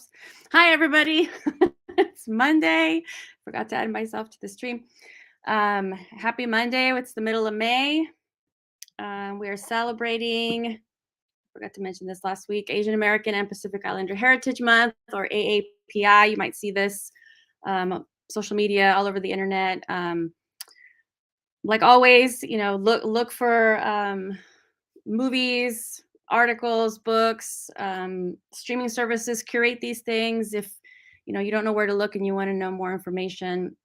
Oops. Hi, everybody. It's Monday. Forgot to add myself to the stream. Happy Monday. It's the middle of May. We are celebrating, forgot to mention this last week, Asian American and Pacific Islander Heritage Month, or AAPI. You might see this social media all over the internet. Like always, look for movies, articles, books, streaming services. Curate these things if you don't know where to look and you want to know more information.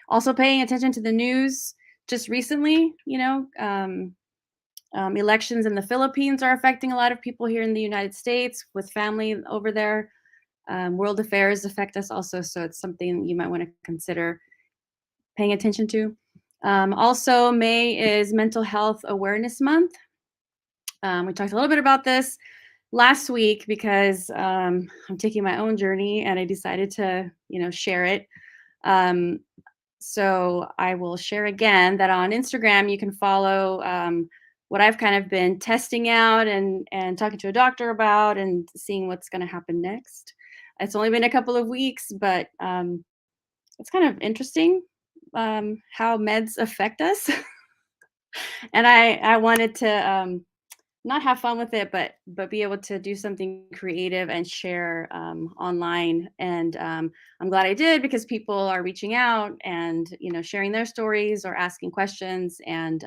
Also paying attention to the news. Just recently, elections in the Philippines are affecting a lot of people here in the United States with family over there. World affairs affect us also, so it's something you might want to consider paying attention to. Also, May is Mental Health Awareness Month. We talked a little bit about this last week because I'm taking my own journey and I decided to, share it. So I will share again that on Instagram, you can follow what I've kind of been testing out and talking to a doctor about and seeing what's going to happen next. It's only been a couple of weeks, but it's kind of interesting how meds affect us. And I wanted to not have fun with it, but be able to do something creative and share online. And I'm glad I did, because people are reaching out and sharing their stories or asking questions. And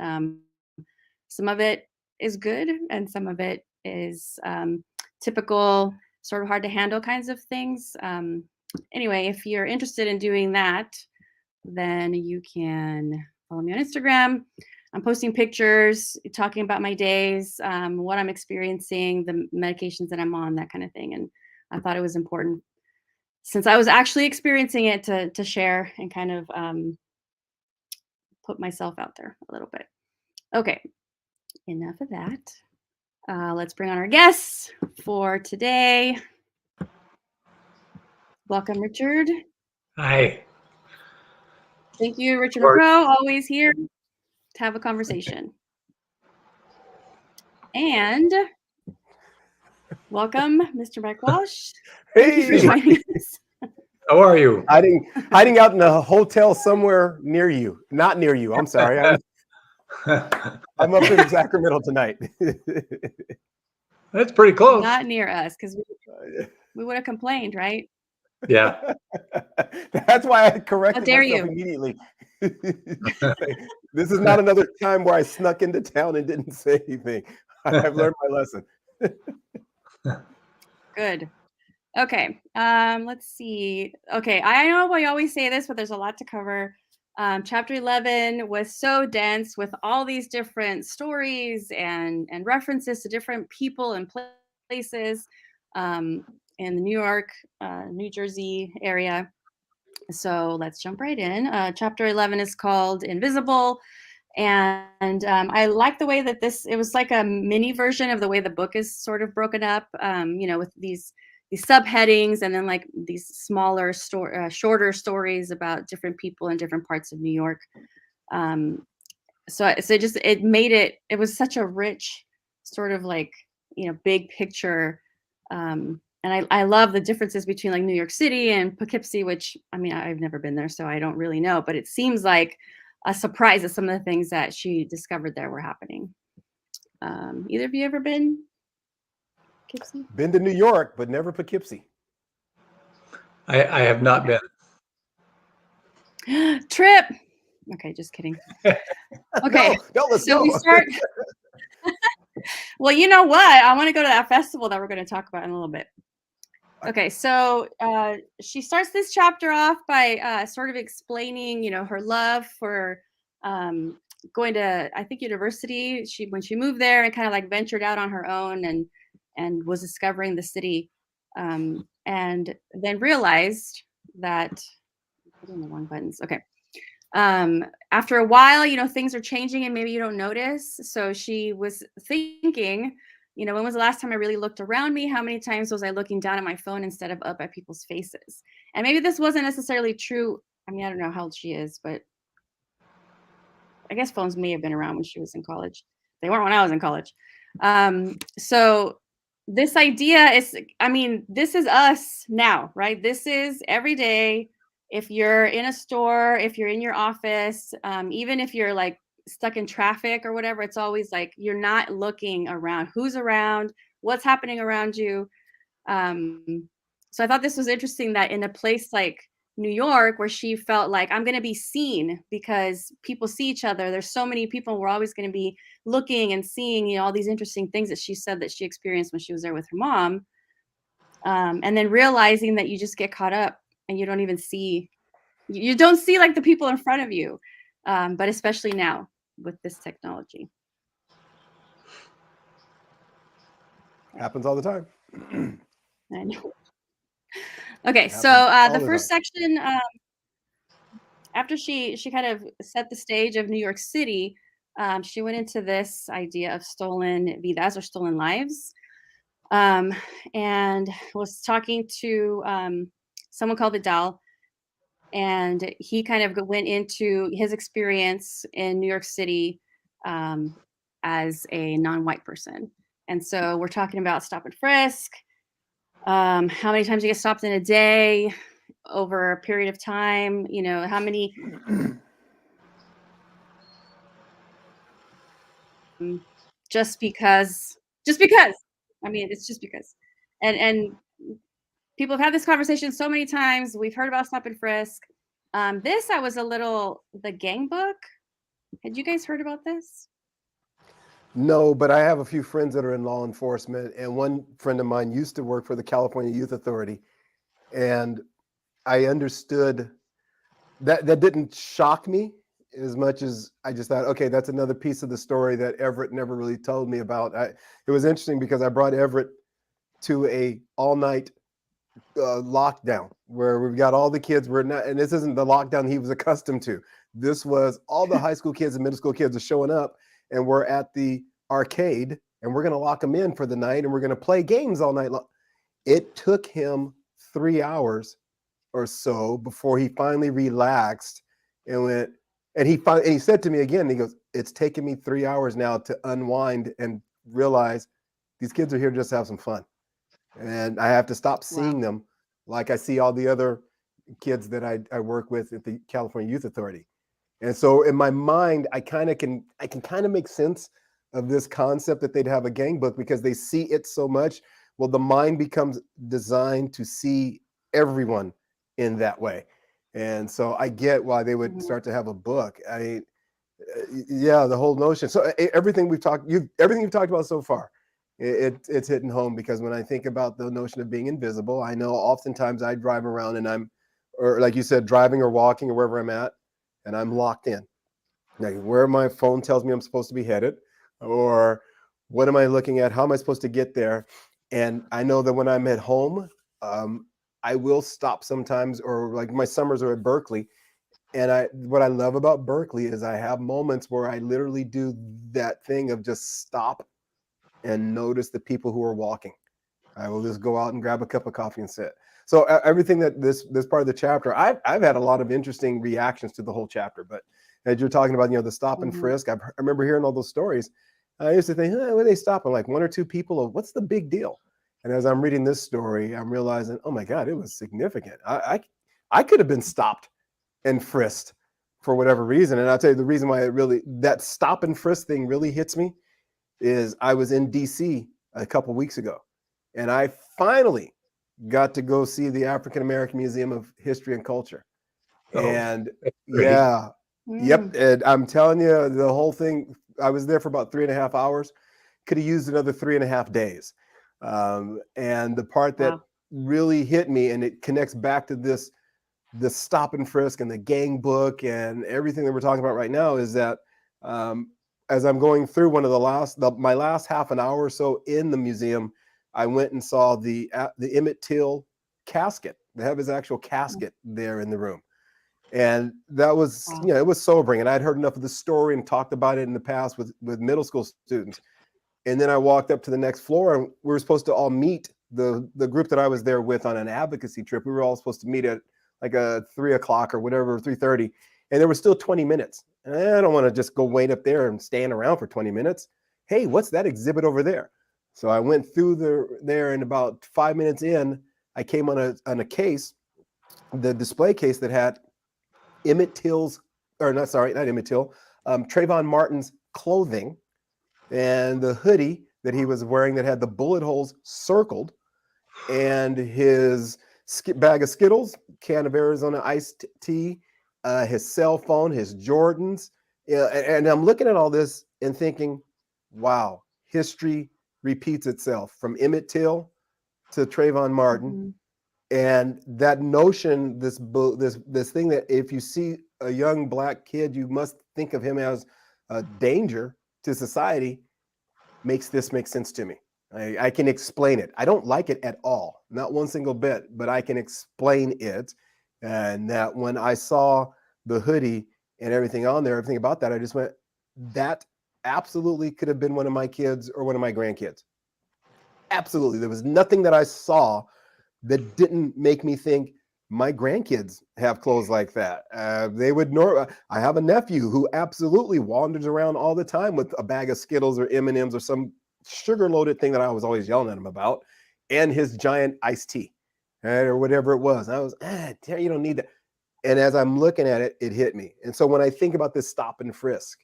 some of it is good, and some of it is typical, sort of hard to handle kinds of things. Anyway, if you're interested in doing that, then you can follow me on Instagram. I'm posting pictures, talking about my days, what I'm experiencing, the medications that I'm on, that kind of thing. And I thought it was important, since I was actually experiencing it, to share and kind of put myself out there a little bit. Okay, enough of that. Let's bring on our guests for today. Welcome, Richard. Hi. Thank you, Richard McCrow, always here to have a conversation. And welcome, Mr. Mike Walsh. Hey, thank you for joining us. How are you? Hiding out in a hotel somewhere near you. Not near you. I'm sorry. I'm up in Sacramento tonight. That's pretty close. Not near us, because we would have complained, right? Yeah. That's why I corrected dare myself you. immediately. This is not another time where I snuck into town and didn't say anything. I've learned my lesson. Good. Okay. Let's see. Okay. I know we always say this, but there's a lot to cover. Chapter 11 was so dense with all these different stories and references to different people and places in the New York, New Jersey area. So let's jump right in. Chapter 11 is called Invisible. And I like the way that it was like a mini version of the way the book is sort of broken up, with these subheadings, and then like these smaller shorter stories about different people in different parts of New York. So it made it was such a rich sort of like, big picture. And I love the differences between like New York City and Poughkeepsie, which, I mean, I've never been there, so I don't really know, but it seems like a surprise at some of the things that she discovered there were happening. Either of you ever been Poughkeepsie? Been to New York, but never Poughkeepsie. I have not been. Trip. Okay, just kidding. Okay, no, let's so go. we start. Well, you know what? I want to go to that festival that we're going to talk about in a little bit. Okay, so she starts this chapter off by sort of explaining, her love for going to, I think, university. When she moved there and kind of like ventured out on her own and was discovering the city, and then realized that I'm putting the wrong buttons. Okay. After a while, things are changing and maybe you don't notice. So she was thinking, when was the last time I really looked around me? How many times was I looking down at my phone instead of up at people's faces? And maybe this wasn't necessarily true. I mean, I don't know how old she is, but I guess phones may have been around when she was in college. They weren't when I was in college. So this idea is, I mean, this is us now, right? This is every day. If you're in a store, if you're in your office, even if you're like stuck in traffic or whatever, it's always like you're not looking around. Who's around? What's happening around you? So I thought this was interesting that in a place like New York, where she felt like I'm going to be seen because people see each other. There's so many people. We're always going to be looking and seeing, all these interesting things that she said that she experienced when she was there with her mom. And then realizing that you just get caught up and you don't even see, you don't see like the people in front of you. But especially now with this technology. Happens all the time. I know. Okay, Happens so all the the first time. section, after she kind of set the stage of New York City, she went into this idea of stolen vidas or stolen lives, and was talking to someone called Vidal, and he kind of went into his experience in New York City as a non-white person. And so we're talking about stop and frisk, how many times you get stopped in a day over a period of time, how many just because I mean, it's just because. And people have had this conversation so many times. We've heard about stop and frisk. This I was a little the gang book. Had you guys heard about this? No, but I have a few friends that are in law enforcement, and one friend of mine used to work for the California Youth Authority, and I understood that didn't shock me as much as I just thought, okay, that's another piece of the story that Everett never really told me about. It was interesting because I brought Everett to a all-night lockdown where we've got all the kids. We're not, and this isn't the lockdown he was accustomed to. This was all the high school kids and middle school kids are showing up, and we're at the arcade, and we're going to lock them in for the night, and we're going to play games all night long. It took him 3 hours or so before he finally relaxed and went. And he said to me again, he goes, "It's taken me 3 hours now to unwind and realize these kids are here just to have some fun. And I have to stop seeing them like I see all the other kids that I work with at the California Youth Authority." And so in my mind, I can kind of make sense of this concept that they'd have a gang book because they see it so much. Well, the mind becomes designed to see everyone in that way. And so I get why they would start to have a book. Yeah, the whole notion. So everything you've talked about so far, it's hitting home because when I think about the notion of being invisible, I know oftentimes I drive around and or like you said, driving or walking or wherever I'm at, and I'm locked in. Like where my phone tells me I'm supposed to be headed, or what am I looking at? How am I supposed to get there? And I know that when I'm at home, I will stop sometimes, or like my summers are at Berkeley. And what I love about Berkeley is I have moments where I literally do that thing of just stop and notice the people who are walking. I will just go out and grab a cup of coffee and sit. So everything that this part of the chapter, I've had a lot of interesting reactions to the whole chapter. But as you're talking about, the stop and frisk, I remember hearing all those stories. I used to think, when they stop, I'm like one or two people, what's the big deal? And as I'm reading this story, I'm realizing, oh my God, it was significant. I could have been stopped and frisked for whatever reason. And I'll tell you the reason why that stop and frisk thing really hits me is I was in DC a couple weeks ago, and I finally got to go see the African American Museum of History and Culture. And yep. And I'm telling you, the whole thing, I was there for about 3.5 hours, could have used another 3.5 days. And the part that really hit me, and it connects back to the stop and frisk and the gang book and everything that we're talking about right now, is that as I'm going through my last half an hour or so in the museum, I went and saw the Emmett Till casket. They have his actual casket there in the room. And that was, it was sobering. And I'd heard enough of the story and talked about it in the past with middle school students. And then I walked up to the next floor, and we were supposed to all meet the group that I was there with on an advocacy trip. We were all supposed to meet at like 3 o'clock or whatever, 3:30. And there was still 20 minutes. And I don't want to just go wait up there and stand around for 20 minutes. Hey, what's that exhibit over there? So I went through there, and about 5 minutes in, I came on a case, the display case that had Emmett Till's, or not Emmett Till, Trayvon Martin's clothing, and the hoodie that he was wearing that had the bullet holes circled, and his bag of Skittles, can of Arizona iced tea, his cell phone, his Jordans. And I'm looking at all this and thinking, wow, history repeats itself from Emmett Till to Trayvon Martin. Mhm. And that notion, this thing that if you see a young Black kid, you must think of him as a danger to society, makes this make sense to me. I can explain it. I don't like it at all, not one single bit, but I can explain it. And that when I saw the hoodie and everything on there, everything about that, I just went, that absolutely could have been one of my kids or one of my grandkids. Absolutely. There was nothing that I saw that didn't make me think my grandkids have clothes like that. They would I have a nephew who absolutely wanders around all the time with a bag of Skittles or M&Ms or some sugar-loaded thing that I was always yelling at him about, and his giant iced tea, right, or whatever it was. And I was, you don't need that. And as I'm looking at it, it hit me. And so when I think about this stop and frisk,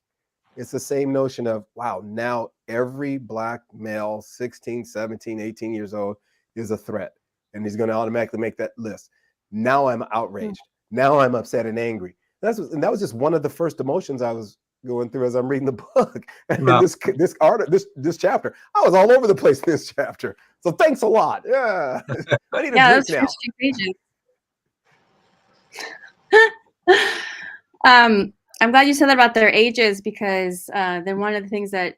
it's the same notion of, wow, now every Black male, 16, 17, 18 years old, is a threat. And he's going to automatically make that list. Now I'm outraged. Now I'm upset and angry. That was just one of the first emotions I was going through as I'm reading the book. And Wow. this chapter, I was all over the place in this chapter. So thanks a lot. Yeah, I need a Yeah, drink those now. first few pages. I'm glad you said that about their ages, because then one of the things that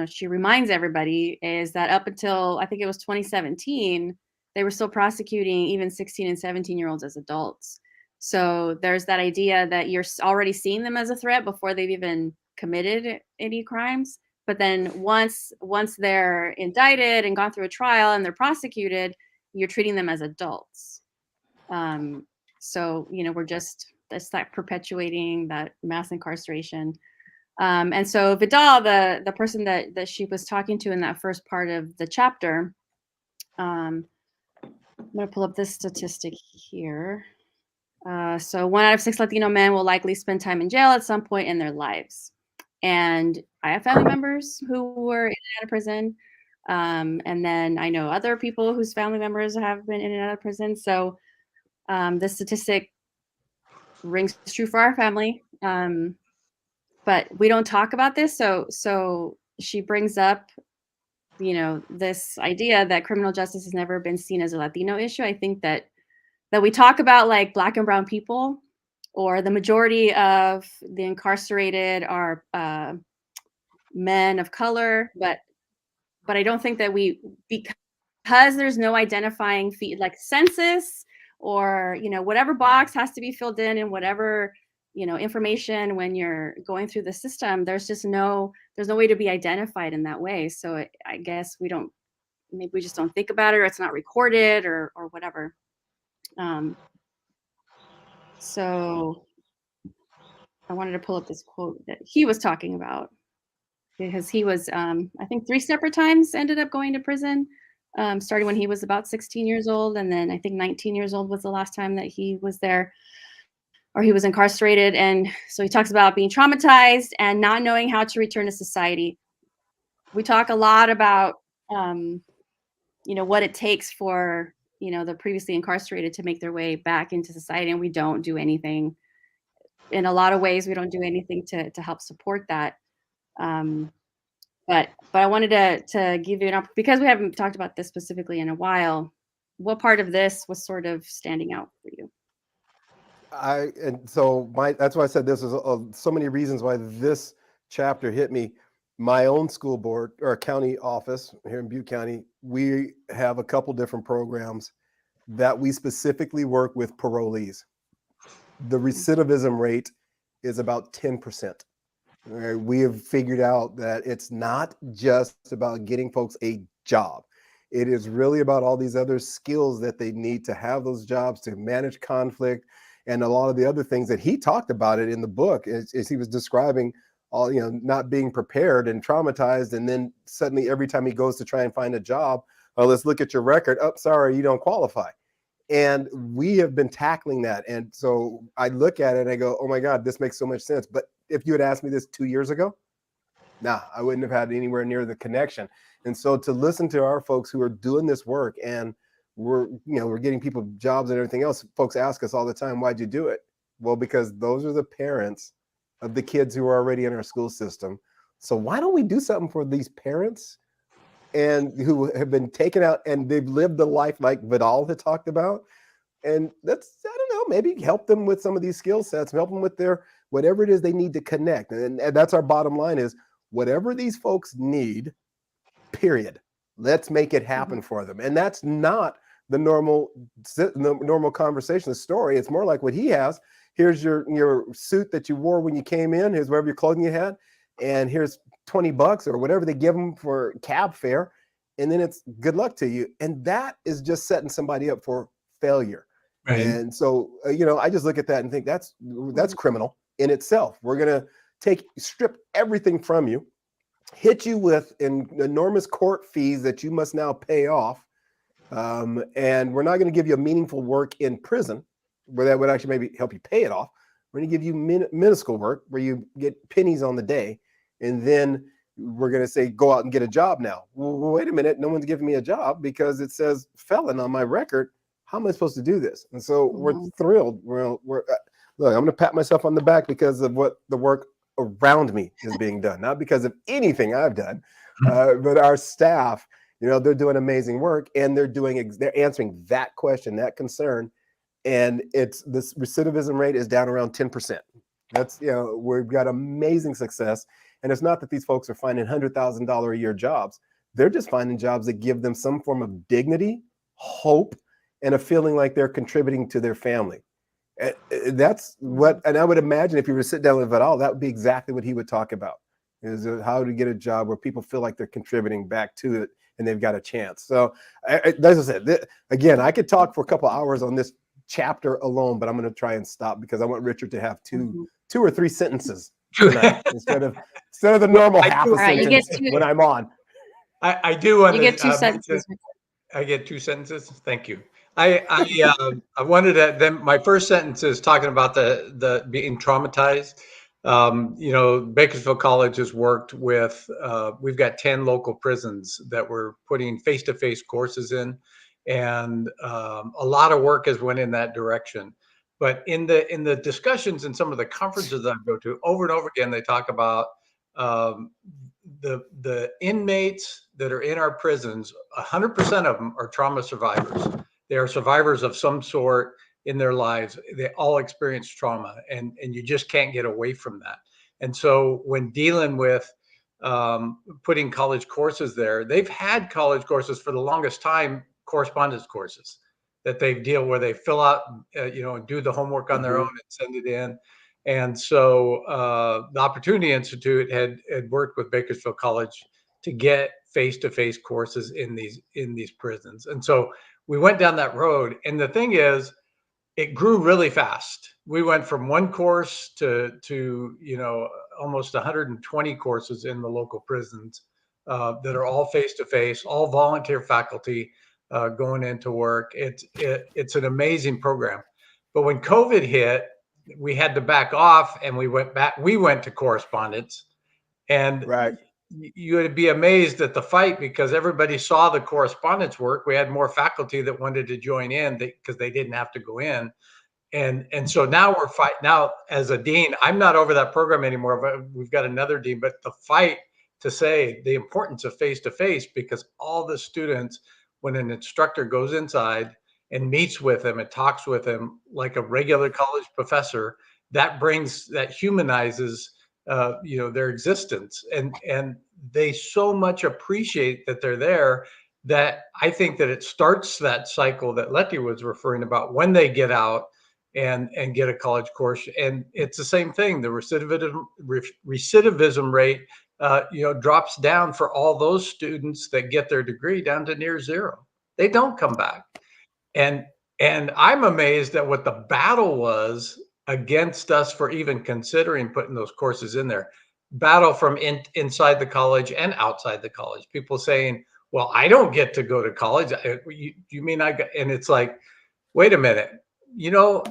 she reminds everybody is that up until I think it was 2017, they were still prosecuting even 16 and 17-year-olds as adults. So there's that idea that you're already seeing them as a threat before they've even committed any crimes. But then once they're indicted and gone through a trial and they're prosecuted, you're treating them as adults. So it's like perpetuating that mass incarceration. And so Vidal, the person that she was talking to in that first part of the chapter, I'm going to pull up this statistic here. So 1 out of 6 Latino men will likely spend time in jail at some point in their lives. And I have family members who were in and out of prison. And then I know other people whose family members have been in and out of prison. So this statistic rings true for our family. But we don't talk about this. So she brings up, this idea that criminal justice has never been seen as a Latino issue. I think that we talk about like Black and brown people, or the majority of the incarcerated are men of color, but I don't think that because there's no identifying like census or whatever box has to be filled in and whatever information when you're going through the system, there's no way to be identified in that way. So I guess maybe we just don't think about it, or it's not recorded, or whatever. So I wanted to pull up this quote that he was talking about, because he was, I think 3 separate times ended up going to prison, starting when he was about 16 years old. And then I think 19 years old was the last time that he was there, or he was incarcerated. And so he talks about being traumatized and not knowing how to return to society. We talk a lot about, what it takes for, the previously incarcerated to make their way back into society. And we don't do anything. In a lot of ways, we don't do anything to help support that. But I wanted to give you an opportunity, because we haven't talked about this specifically in a while. What part of this was sort of standing out for you? That's why I said this is so many reasons why this chapter hit me. My own school board or county office here in Butte County, we have a couple different programs that we specifically work with parolees. The recidivism rate is about 10%. We have figured out that it's not just about getting folks a job. It is really about all these other skills that they need to have those jobs, to manage conflict, and a lot of the other things that he talked about it in the book as he was describing all, not being prepared and traumatized. And then suddenly every time he goes to try and find a job, oh, let's look at your record. Oh, sorry, you don't qualify. And we have been tackling that. And so I look at it and I go, oh my God, this makes so much sense. But if you had asked me this 2 years ago, nah, I wouldn't have had anywhere near the connection. And so to listen to our folks who are doing this work, and we're getting people jobs and everything else. Folks ask us all the time, why'd you do it? Well, because those are the parents of the kids who are already in our school system. So why don't we do something for these parents and who have been taken out and they've lived the life like Vidal had talked about? And that's, I don't know, maybe help them with some of these skill sets, help them with their, whatever it is they need to connect. And that's our bottom line is whatever these folks need, period. Let's make it happen for them. And that's not the normal conversation, the story. It's more like what he has. Here's your suit that you wore when you came in. Here's whatever your clothing you had. And here's $20 or whatever they give them for cab fare. And then it's good luck to you. And that is just setting somebody up for failure. Right. And so, I just look at that and think that's criminal in itself. We're going to strip everything from you, hit you with enormous court fees that you must now pay off. And we're not going to give you a meaningful work in prison where that would actually maybe help you pay it off. We're going to give you minuscule work where you get pennies on the day. And then we're going to say, go out and get a job now. Well, wait a minute. No one's giving me a job because it says felon on my record. How am I supposed to do this? And so we're thrilled. We're look, I'm going to pat myself on the back because of what the work around me is being done, not because of anything I've done, but our staff, they're doing amazing work, and they're answering that question, that concern. And this recidivism rate is down around 10%. That's, we've got amazing success. And it's not that these folks are finding $100,000 a year jobs. They're just finding jobs that give them some form of dignity, hope, and a feeling like they're contributing to their family. That's what, and I would imagine if you were to sit down with Vidal, that would be exactly what he would talk about, is how to get a job where people feel like they're contributing back to it and they've got a chance. So as I said, again, I could talk for a couple hours on this chapter alone, but I'm going to try and stop because I want Richard to have two or three sentences tonight instead of the normal half a sentence when I'm on. I do want to get 2 sentences. I get 2 sentences. Thank you. I wanted to, then my first sentence is talking about the being traumatized. Bakersfield College has worked with, we've got 10 local prisons that we're putting face-to-face courses in. And a lot of work has went in that direction. But in the discussions and some of the conferences that I go to, over and over again, they talk about the inmates that are in our prisons. 100% of them are trauma survivors. They are survivors of some sort in their lives. They all experience trauma, and you just can't get away from that. And so when dealing with putting college courses there, they've had college courses for the longest time, correspondence courses that they deal where they fill out, and do the homework on their own and send it in. And so the Opportunity Institute had worked with Bakersfield College to get face-to-face courses in these prisons. And so we went down that road. And the thing is, it grew really fast. We went from one course to almost 120 courses in the local prisons that are all face-to-face, all volunteer faculty going into work. It's an amazing program. But when COVID hit, we had to back off, and we went to correspondence. And right. You would be amazed at the fight because everybody saw the correspondence work. We had more faculty that wanted to join in because they didn't have to go in. And so now we're fighting. Now, as a dean, I'm not over that program anymore, but we've got another dean. But the fight to say the importance of face-to-face, because all the students, when an instructor goes inside and meets with them and talks with them like a regular college professor, that humanizes their existence, and they so much appreciate that they're there, that I think that it starts that cycle that Letty was referring about when they get out and get a college course. And it's the same thing. The recidivism rate drops down for all those students that get their degree down to near zero. They don't come back. And I'm amazed at what the battle was against us for even considering putting those courses in there. battle from inside the college and outside the college. People saying, well, I don't get to go to college. You mean I got, and it's like, wait a minute, you know,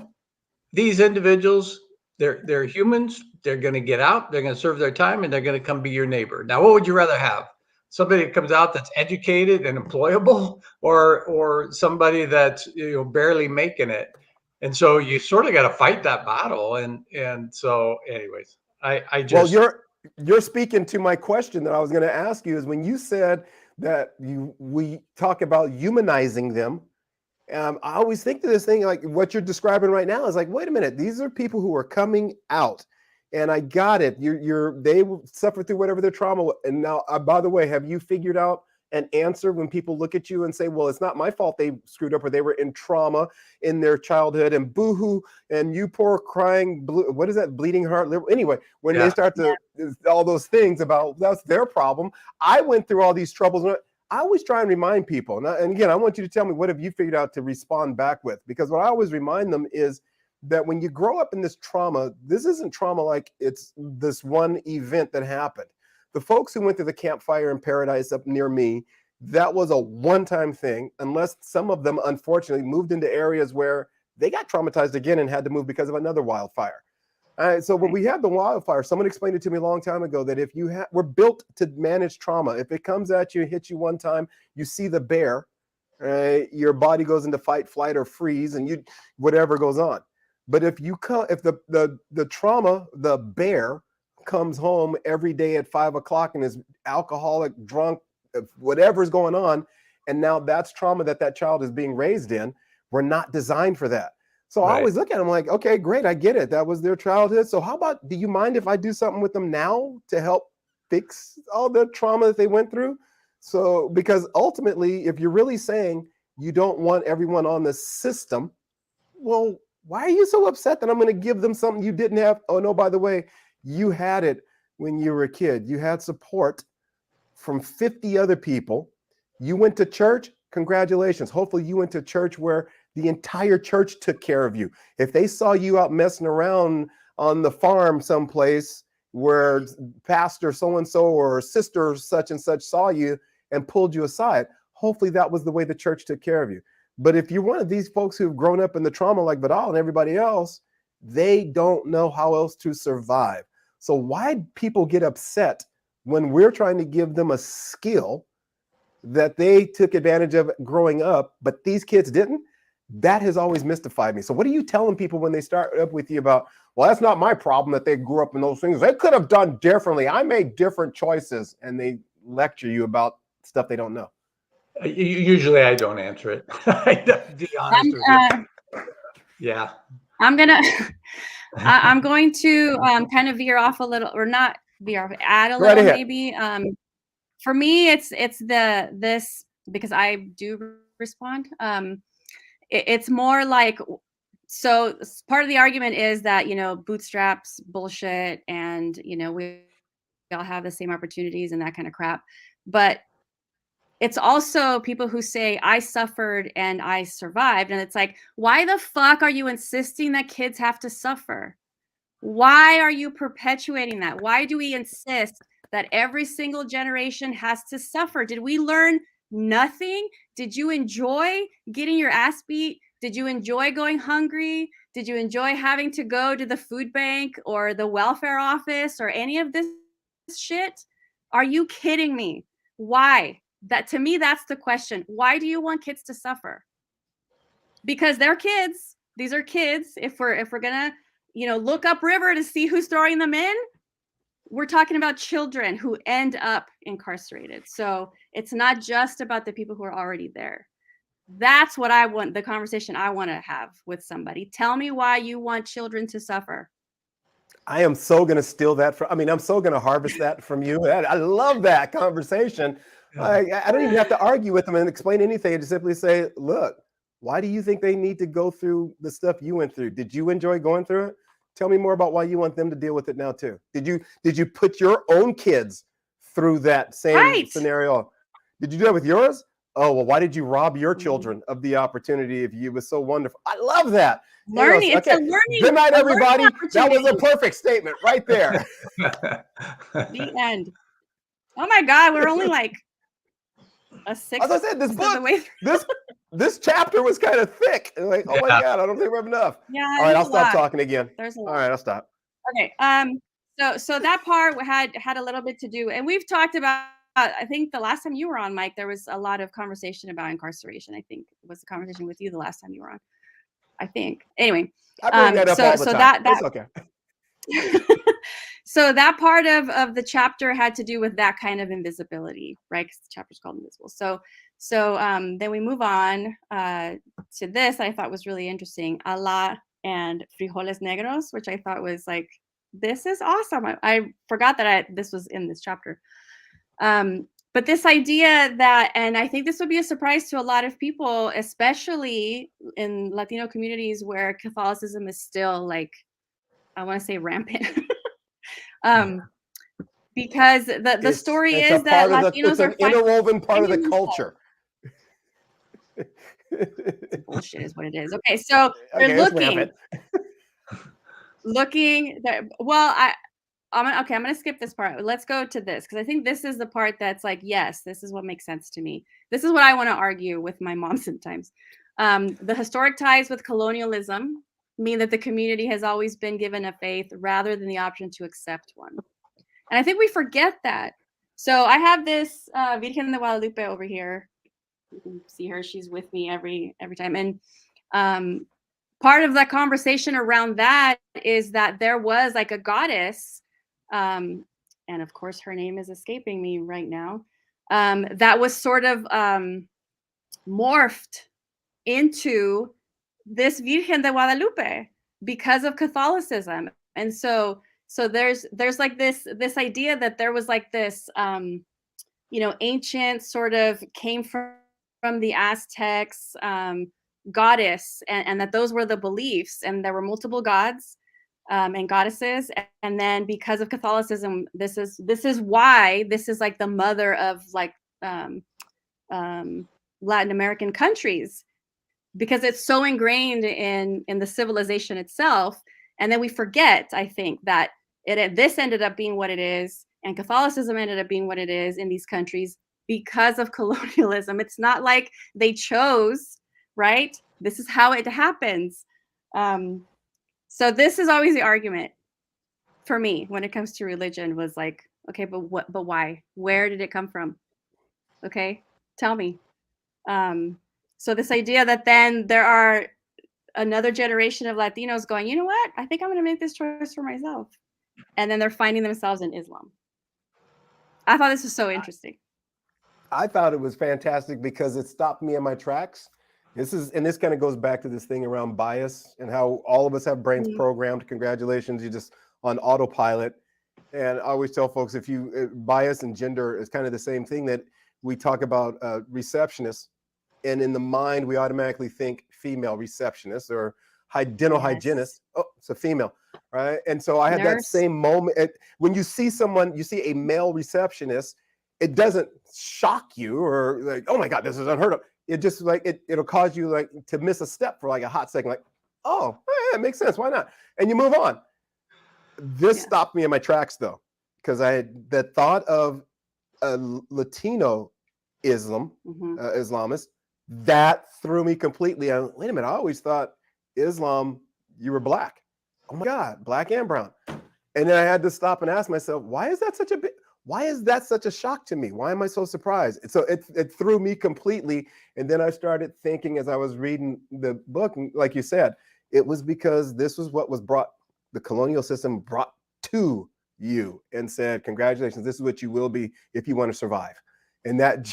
these individuals, they're humans. They're going to get out. They're going to serve their time, and they're going to come be your neighbor. Now, what would you rather have? Somebody that comes out that's educated and employable, or somebody that's barely making it? And so you sort of got to fight that battle. And so, anyways, I Well, just you're speaking to my question that I was going to ask you, is when you said that we talk about humanizing them. I always think to this thing, like what you're describing right now is like, wait a minute, these are people who are coming out, and I got it. They suffer through whatever their trauma. And now, by the way, have you figured out an answer when people look at you and say, well, it's not my fault they screwed up, or they were in trauma in their childhood, and boohoo, and you poor crying, what is that, bleeding heart? Anyway, when they start to all those things about that's their problem. I went through all these troubles. I always try and remind people, and again, I want you to tell me, what have you figured out to respond back with? Because what I always remind them is that when you grow up in this trauma, this isn't trauma like it's this one event that happened. The folks who went through the campfire in Paradise up near me, that was a one-time thing, unless some of them, unfortunately, moved into areas where they got traumatized again and had to move because of another wildfire. So when we had the wildfire, someone explained it to me a long time ago that if we're built to manage trauma. If it comes at you, hits you one time, you see the bear, your body goes into fight, flight, or freeze, and whatever goes on. But if the trauma, the bear comes home every day at 5 o'clock and is alcoholic, drunk, whatever's going on, and now that's trauma that child is being raised in, we're not designed for that. So I always look at them like, okay, great, I get it. That was their childhood. So how about, do you mind if I do something with them now to help fix all the trauma that they went through? So, because ultimately, if you're really saying you don't want everyone on the system, well, why are you so upset that I'm going to give them something you didn't have? Oh, no, by the way, you had it when you were a kid. You had support from 50 other people. You went to church. Congratulations. Hopefully you went to church where the entire church took care of you. If they saw you out messing around on the farm someplace where pastor so-and-so or sister such and such saw you and pulled you aside, hopefully that was the way the church took care of you. But if you're one of these folks who've grown up in the trauma like Vidal and everybody else, they don't know how else to survive. So why people get upset when we're trying to give them a skill that they took advantage of growing up, but these kids didn't? That has always mystified me. So what are you telling people when they start up with you about, well, that's not my problem that they grew up in those things. They could have done differently. I made different choices. And they lecture you about stuff they don't know. Usually I don't answer it. To be honest with you. Yeah. I'm going to kind of veer off a little, or not veer off, add a little maybe. For me, it's this, because I do respond. It's more like, so part of the argument is that, bootstraps bullshit, and, we all have the same opportunities and that kind of crap. But it's also people who say, I suffered and I survived. And it's like, why the fuck are you insisting that kids have to suffer? Why are you perpetuating that? Why do we insist that every single generation has to suffer? Did we learn nothing? Did you enjoy getting your ass beat? Did you enjoy going hungry? Did you enjoy having to go to the food bank or the welfare office or any of this shit? Are you kidding me? Why? That, to me, that's the question. Why do you want kids to suffer? Because they're kids. These are kids. If we're gonna, look upriver to see who's throwing them in, we're talking about children who end up incarcerated. So it's not just about the people who are already there. That's what I want, the conversation I want to have with somebody. Tell me why you want children to suffer. I am so going to steal that I'm so going to harvest that from you. I love that conversation. I don't even have to argue with them and explain anything. I just simply say, look, why do you think they need to go through the stuff you went through? Did you enjoy going through it? Tell me more about why you want them to deal with it now too. Did you put your own kids through that same scenario? Did you do that with yours? oh, well, why did you rob your Mhm. children of the opportunity if you was so wonderful? I love that. Learning, it's a Okay. learning, Good night, a learning everybody. That was a opportunity. perfect statement right there. The end. Oh my God, we're only like a As I sixth said, this of the book, way through. this chapter was kind of thick. And like, oh my Yeah. God, I don't think we have enough. Yeah, All right, there's I'll a stop lot. talking again. There's a All lot. right, I'll stop. Okay. So that part had a little bit to do, and we've talked about. I think the last time you were on, Mike, there was a lot of conversation about incarceration. I think it was a conversation with you the last time you were on. I think. Anyway. I bring that up all the So time. that It's okay. so that part of the chapter had to do with that kind of invisibility, right? Because the chapter's called Invisible. So then we move on to this. I thought was really interesting, ala and frijoles negros, which I thought was like, this is awesome. I forgot that this was in this chapter. But this idea that, and I think this would be a surprise to a lot of people, especially in Latino communities where Catholicism is still like, I want to say rampant. Because the story it's is a that part of Latinos it's an are interwoven part of the finding themselves. culture. Bullshit is what it is. Okay, so they're Okay, it's rampant. looking. Well, I'm gonna skip this part. Let's go to this because I think this is the part that's like, yes, this is what makes sense to me. This is what I want to argue with my mom sometimes. The historic ties with colonialism mean that the community has always been given a faith rather than the option to accept one. And I think we forget that. So I have this Virgen de Guadalupe over here. You can see her. She's with me every time. And part of the conversation around that is that there was like a goddess, and of course her name is escaping me right now, that was sort of morphed into this Virgen de Guadalupe because of Catholicism. And so there's like this idea that there was like this ancient sort of came from the Aztecs goddess, and that those were the beliefs, and there were multiple gods and goddesses, and then because of Catholicism, this is why this is like the mother of like Latin American countries, because it's so ingrained in the civilization itself. And then we forget, I think, that this ended up being what it is, and Catholicism ended up being what it is in these countries because of colonialism. It's not like they chose, right? This is how it happens. So this is always the argument for me when it comes to religion, was like, okay, but why? Where did it come from? Okay, tell me. So this idea that then there are another generation of Latinos going, you know what? I think I'm going to make this choice for myself. And then they're finding themselves in Islam. I thought this was so interesting. I thought it was fantastic because it stopped me in my tracks. This kind of goes back to this thing around bias and how all of us have brains programmed. Congratulations, you're just on autopilot. And I always tell folks, if you bias and gender is kind of the same thing, that we talk about receptionists, and in the mind we automatically think female receptionist or dental hygienist. Oh, it's a female, right? And so I had that same moment when you see someone, you see a male receptionist, it doesn't shock you or like, oh my God, this is unheard of. It just like it'll cause you like to miss a step for like a hot second, like, oh, yeah, it makes sense, why not? And you move on. This stopped me in my tracks though, because I had the thought of a Latino Islamist, that threw me completely. Wait a minute, I always thought Islam, you were black. Oh my God, black and brown. And then I had to stop and ask myself, why is that such a shock to me? Why am I so surprised? So it threw me completely. And then I started thinking as I was reading the book, like you said, it was because this was what was the colonial system brought to you and said, congratulations, this is what you will be if you want to survive. And that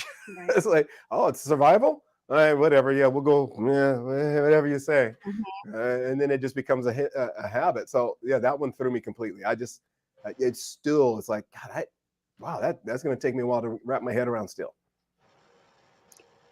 it's like, oh, it's survival? All right, whatever. Yeah, we'll go. Yeah, whatever you say. And then it just becomes a habit. So yeah, that one threw me completely. It's like, God, wow, that's going to take me a while to wrap my head around still.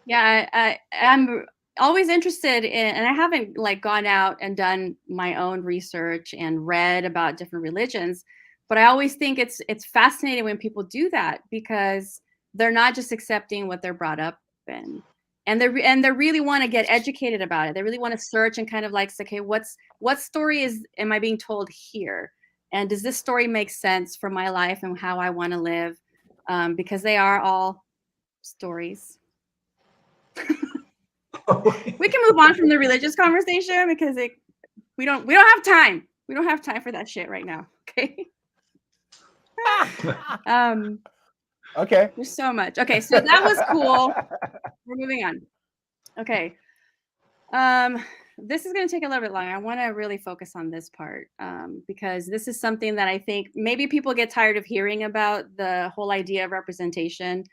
Yeah, I'm always interested in, and I haven't like gone out and done my own research and read about different religions, but I always think it's fascinating when people do that, because they're not just accepting what they're brought up open. And they really want to get educated about it. They really want to search and kind of like, okay, what story am I being told here? And does this story make sense for my life and how I want to live? Because they are all stories. We can move on from the religious conversation because we don't have time. We don't have time for that shit right now. Okay. Okay. There's so much. Okay, so that was cool. We're moving on. Okay. This is going to take a little bit longer. I want to really focus on this part because this is something that I think maybe people get tired of hearing about, the whole idea of representation,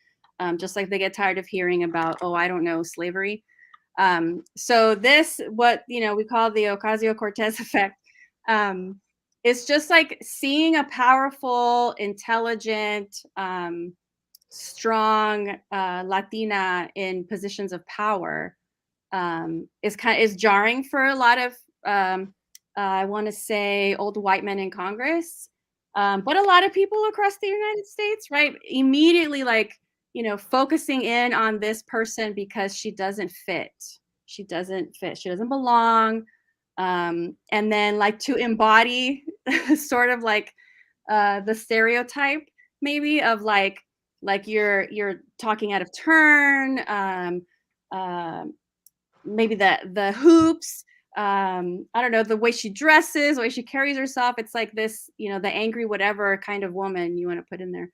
just like they get tired of hearing about, oh, I don't know, slavery. So this, what we call the Ocasio-Cortez effect, it's just like seeing a powerful, intelligent, strong Latina in positions of power is jarring for a lot of I want to say old white men in Congress, but a lot of people across the United States, right? Immediately focusing in on this person because she doesn't fit. She doesn't belong. And then like to embody sort of like the stereotype maybe of like you're talking out of turn, maybe the hoops, I don't know, the way she dresses, the way she carries herself. It's like this, the angry whatever kind of woman you want to put in there.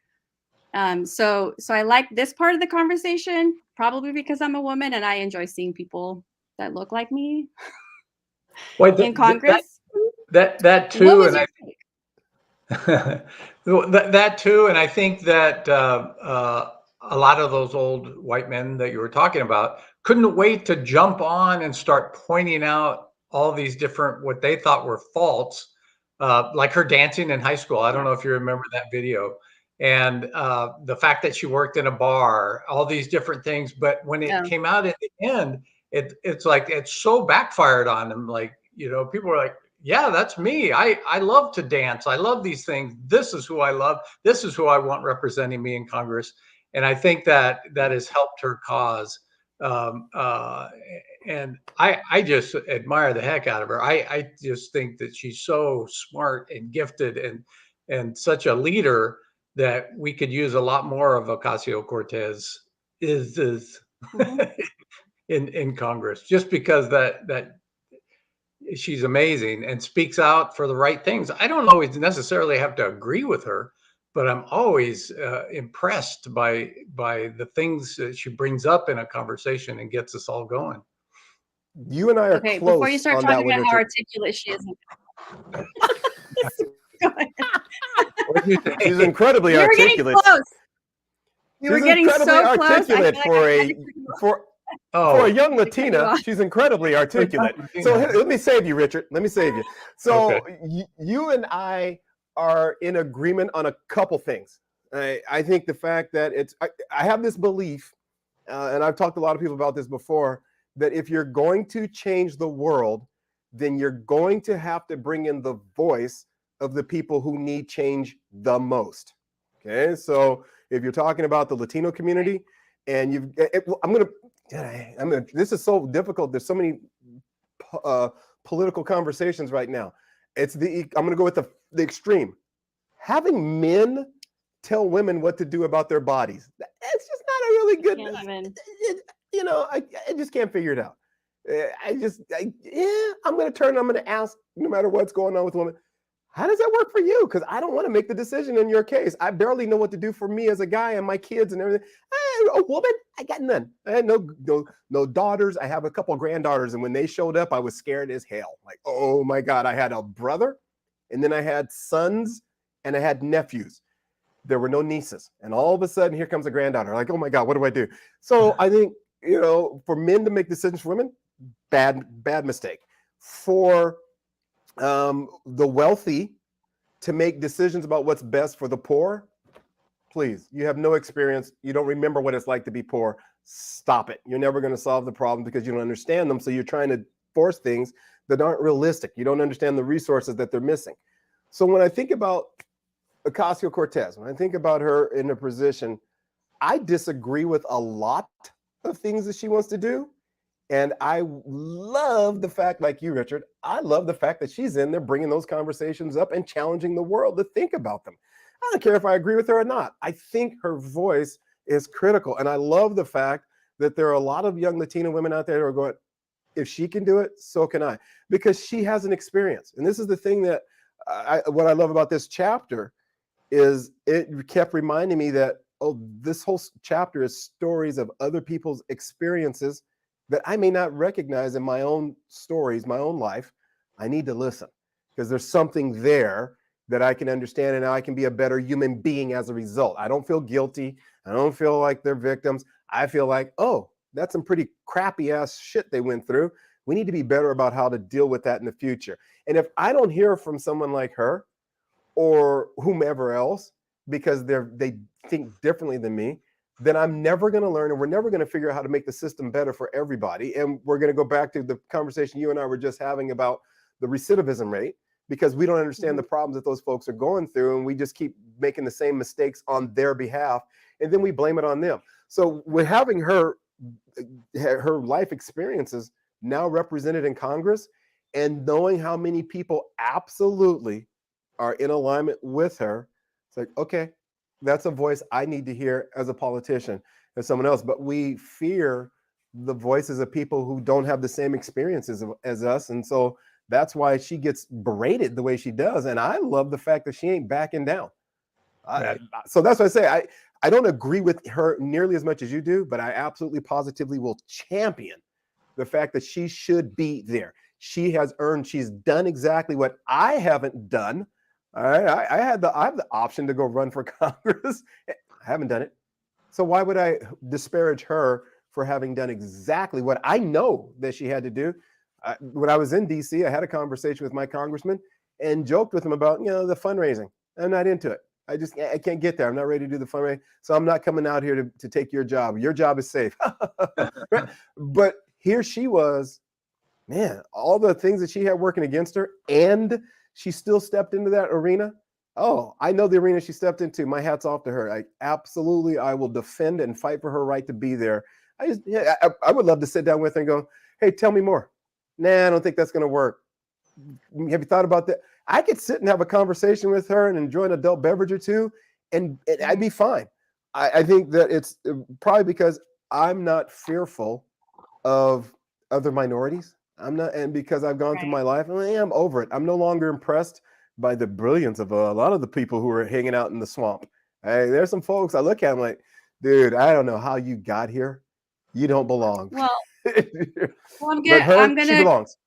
So I like this part of the conversation, probably because I'm a woman and I enjoy seeing people that look like me in Congress. That too, What was and that too, and I think that a lot of those old white men that you were talking about couldn't wait to jump on and start pointing out all these different what they thought were faults, like her dancing in high school. I don't know if you remember that video. And the fact that she worked in a bar, all these different things. But when it came out at the end, it's like it's so backfired on them. Like, people were like, yeah, that's me. I love to dance. I love these things. This is who I love. This is who I want representing me in Congress. And I think that has helped her cause. And I just admire the heck out of her. I just think that she's so smart and gifted and such a leader that we could use a lot more of Ocasio-Cortez is in Congress, just because that she's amazing and speaks out for the right things. I don't always necessarily have to agree with her, but I'm always impressed by the things that she brings up in a conversation and gets us all going. You and I are okay, close before you start on talking that about one, how Richard. articulate she is. What do you think? She's incredibly We were getting articulate. close. We were She's getting incredibly so close. articulate I feel like I had to cut you off. for a young cut you Latina. off. She's incredibly articulate. So let me save you, Richard. Let me save you. So you and I are in agreement on a couple things. I think the fact that I have this belief, and I've talked to a lot of people about this before, that if you're going to change the world, then you're going to have to bring in the voice of the people who need change the most. Okay, so if you're talking about the Latino community, and this is so difficult. There's so many political conversations right now. I'm going to go with the extreme. Having men tell women what to do about their bodies. It's just not a really good. I just can't figure it out. I'm going to turn. I'm going to ask, no matter what's going on with women, how does that work for you? Because I don't want to make the decision in your case. I barely know what to do for me as a guy and my kids and everything. A woman, I got none. I had no daughters. I have a couple of granddaughters, and when they showed up, I was scared as hell. Like, oh my God, I had a brother, and then I had sons, and I had nephews. There were no nieces, and all of a sudden, here comes a granddaughter. Like, oh my God, what do I do? So I think for men to make decisions for women, bad mistake. For the wealthy to make decisions about what's best for the poor, please, you have no experience. You don't remember what it's like to be poor. Stop it. You're never going to solve the problem because you don't understand them. So you're trying to force things that aren't realistic. You don't understand the resources that they're missing. So when I think about Ocasio-Cortez, when I think about her in a position, I disagree with a lot of things that she wants to do. And I love the fact, like you, Richard, I love the fact that she's in there bringing those conversations up and challenging the world to think about them. I don't care if I agree with her or not. I think her voice is critical. And I love the fact that there are a lot of young Latina women out there who are going, if she can do it, so can I, because she has an experience. And this is the thing that what I love about this chapter is it kept reminding me that, oh, this whole chapter is stories of other people's experiences that I may not recognize in my own stories, my own life. I need to listen because there's something there that I can understand, and I can be a better human being as a result. I don't feel guilty. I don't feel like they're victims. I feel like, oh, that's some pretty crappy ass shit they went through. We need to be better about how to deal with that in the future. And if I don't hear from someone like her or whomever else, because they think differently than me, then I'm never going to learn, and we're never going to figure out how to make the system better for everybody. And we're going to go back to the conversation you and I were just having about the recidivism rate, because we don't understand the problems that those folks are going through, and we just keep making the same mistakes on their behalf, and then we blame it on them. So with having her life experiences now represented in Congress, and knowing how many people absolutely are in alignment with her, it's like, okay, that's a voice I need to hear as a politician, as someone else. But we fear the voices of people who don't have the same experiences as us. And so that's why she gets berated the way she does. And I love the fact that she ain't backing down. Right. So that's why I say I don't agree with her nearly as much as you do, but I absolutely positively will champion the fact that she should be there. She has earned, she's done exactly what I haven't done. All right, I have the option to go run for Congress. I haven't done it. So why would I disparage her for having done exactly what I know that she had to do? When I was in DC, I had a conversation with my congressman and joked with him about, the fundraising. I'm not into it. I can't get there. I'm not ready to do the fundraising. So I'm not coming out here to take your job. Your job is safe. Right? But here she was, man, all the things that she had working against her, and she still stepped into that arena. Oh, I know the arena she stepped into. My hat's off to her. I will defend and fight for her right to be there. I would love to sit down with her and go, hey, tell me more. Nah, I don't think that's going to work. Have you thought about that? I could sit and have a conversation with her and enjoy an adult beverage or two, and I'd be fine. I think that it's probably because I'm not fearful of other minorities. I'm not, and because I've gone through my life, I'm over it. I'm no longer impressed by the brilliance of a lot of the people who are hanging out in the swamp. Hey, there's some folks I look at, I'm like, dude, I don't know how you got here. You don't belong. Well, But her, she belongs.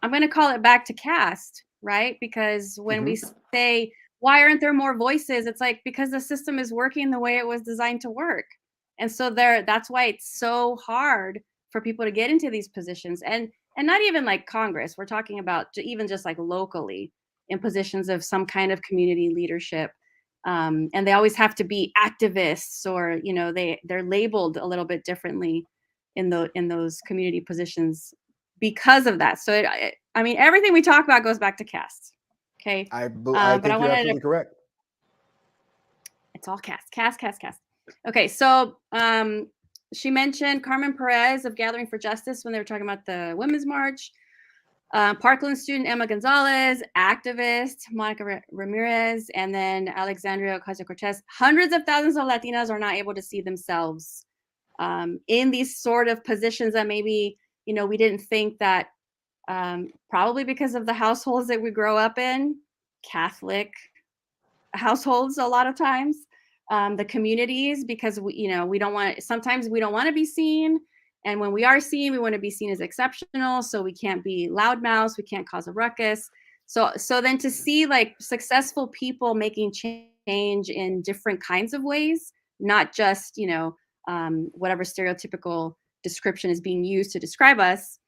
I'm gonna call it back to caste, right? Because when we say, why aren't there more voices? It's like, because the system is working the way it was designed to work. And so that's why it's so hard for people to get into these positions. And not even like Congress. We're talking about even just like locally in positions of some kind of community leadership. And they always have to be activists, or they're labeled a little bit differently in those community positions because of that. So I mean, everything we talk about goes back to caste. Okay. I think but you're absolutely correct. It's all caste. Okay. So she mentioned Carmen Perez of Gathering for Justice when they were talking about the Women's March. Parkland student Emma Gonzalez, activist Monica Ramirez, and then Alexandria Ocasio-Cortez. Hundreds of thousands of Latinas are not able to see themselves in these sort of positions that maybe, we didn't think that, probably because of the households that we grow up in, Catholic households a lot of times, the communities, because sometimes we don't want to be seen. And when we are seen, we want to be seen as exceptional. So we can't be loudmouths. We can't cause a ruckus. So then to see like successful people making change in different kinds of ways, not just, whatever stereotypical description is being used to describe us,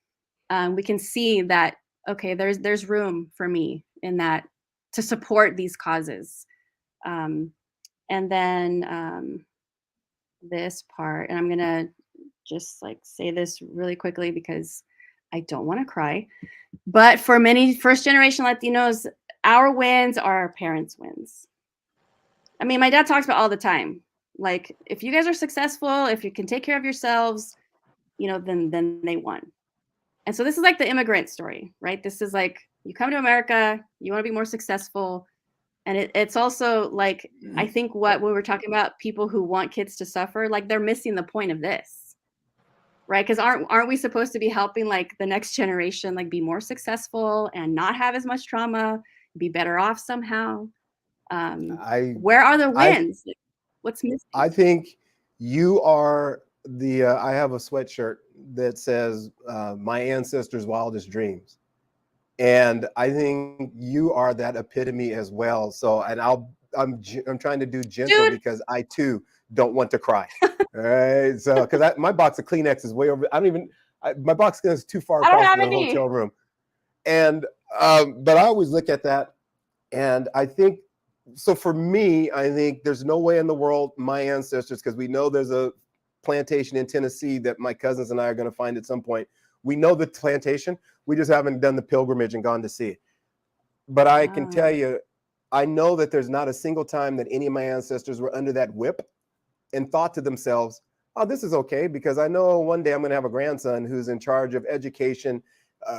we can see that, okay, there's room for me in that to support these causes. And then this part, and I'm going to just like say this really quickly because I don't want to cry, but for many first generation Latinos, our wins are our parents' wins. I mean, my dad talks about all the time, Like, if you guys are successful, if you can take care of yourselves, then they won. And so this is like the immigrant story, right? This is like, you come to America, you want to be more successful. And it's also like, I think what we were talking about, people who want kids to suffer, like they're missing the point of this, right? Because aren't we supposed to be helping like the next generation like be more successful and not have as much trauma, be better off somehow? I Where are the I wins? Like, what's missing? I think you are the. I have a sweatshirt that says "My ancestors' wildest dreams," and I think you are that epitome as well. So, and I'm trying to do gentle Dude, because I too don't want to cry. All right, so because my box of Kleenex is way over. I don't even. My box is too far I don't across have the any. hotel room, and but I always look at that, and I think so. For me, I think there's no way in the world my ancestors, because we know there's a plantation in Tennessee that my cousins and I are going to find at some point. We know the plantation. We just haven't done the pilgrimage and gone to see it. But I can Ah, tell you, I know that there's not a single time that any of my ancestors were under that whip and thought to themselves, oh, this is okay, because I know one day I'm going to have a grandson who's in charge of education.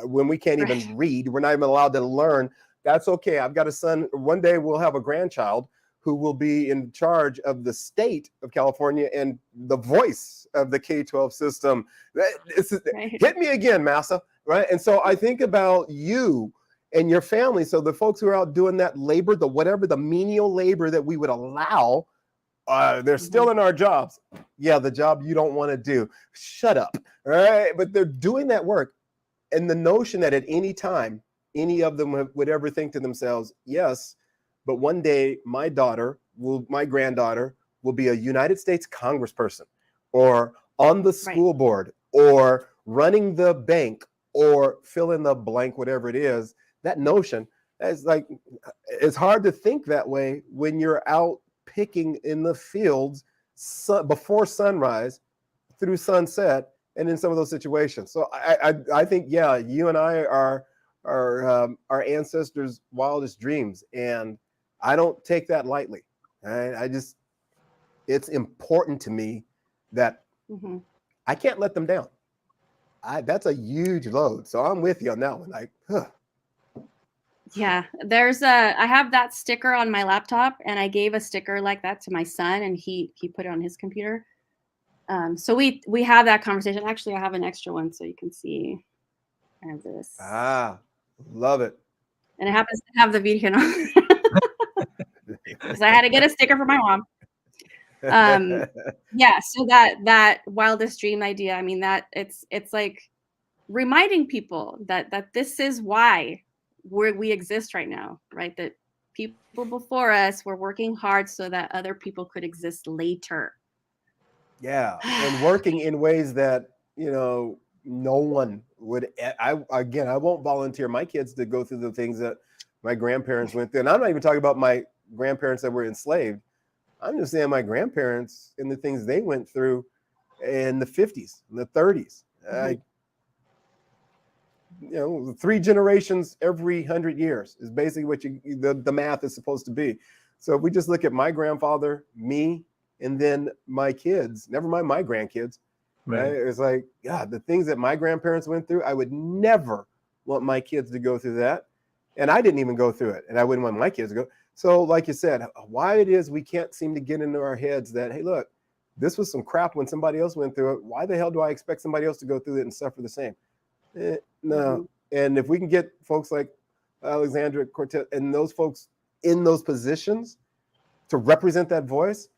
When we can't right. even read, we're not even allowed to learn. That's okay. I've got a son. One day we'll have a grandchild who will be in charge of the state of California and the voice of the K-12 system. Right. Hit me again, Massa. Right. And so I think about you and your family. So the folks who are out doing that labor, the whatever, the menial labor that we would allow, they're still in our jobs. Yeah, the job you don't want to do. Shut up. All right. But they're doing that work. And the notion that at any time, any of them would ever think to themselves, yes, but one day my granddaughter will be a United States congressperson or on the school board or running the bank or fill in the blank, whatever it is. That notion is like, it's hard to think that way when you're out picking in the fields before sunrise through sunset and in some of those situations. So I think, yeah, you and I are our ancestors' wildest dreams, and I don't take that lightly. It's important to me that I can't let them down. That's a huge load. So I'm with you on that one. Like, Yeah, I have that sticker on my laptop, and I gave a sticker like that to my son, and he put it on his computer. So we have that conversation. Actually, I have an extra one so you can see. I have this. Love it. And it happens to have the Virgen on because I had to get a sticker for my mom. Yeah, so that wildest dream idea, I mean, that it's like reminding people that this is why we exist right now, right? That people before us were working hard so that other people could exist later. Yeah, and working in ways that, no one would. I won't volunteer my kids to go through the things that my grandparents went through. And I'm not even talking about my grandparents that were enslaved. I'm just saying my grandparents and the things they went through in the 50s, in the 30s. 3 generations every 100 years is basically what the math is supposed to be. So if we just look at my grandfather, me, and then my kids, never mind my grandkids, right? It's like, God, the things that my grandparents went through, I would never want my kids to go through that. And I didn't even go through it. And I wouldn't want my kids to go. So like you said, why it is we can't seem to get into our heads that, hey, look, this was some crap when somebody else went through it. Why the hell do I expect somebody else to go through it and suffer the same? No. And if we can get folks like Alexandra Cortez and those folks in those positions to represent that voice,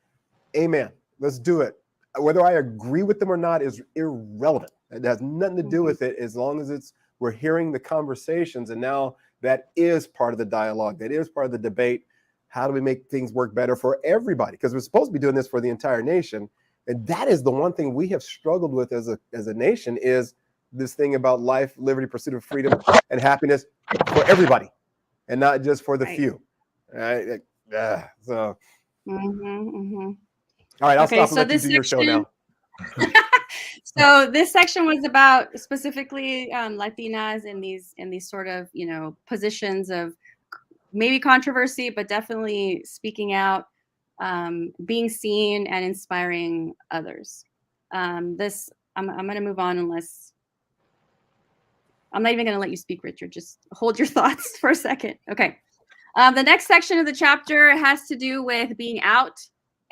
amen. Let's do it. Whether I agree with them or not is irrelevant. It has nothing to do with it as long as we're hearing the conversations. And now that is part of the dialogue. That is part of the debate. How do we make things work better for everybody? Because we're supposed to be doing this for the entire nation. And that is the one thing we have struggled with as a nation is this thing about life, liberty, pursuit of freedom, and happiness for everybody, and not just for the few. Right? So. All right, I'll stop and let you do your show now. So this section was about specifically Latinas in these sort of, positions of maybe controversy, but definitely speaking out. being seen and inspiring others. I'm going to move on unless I'm not even going to let you speak, Richard. Just hold your thoughts for a second. Okay. The next section of the chapter has to do with being out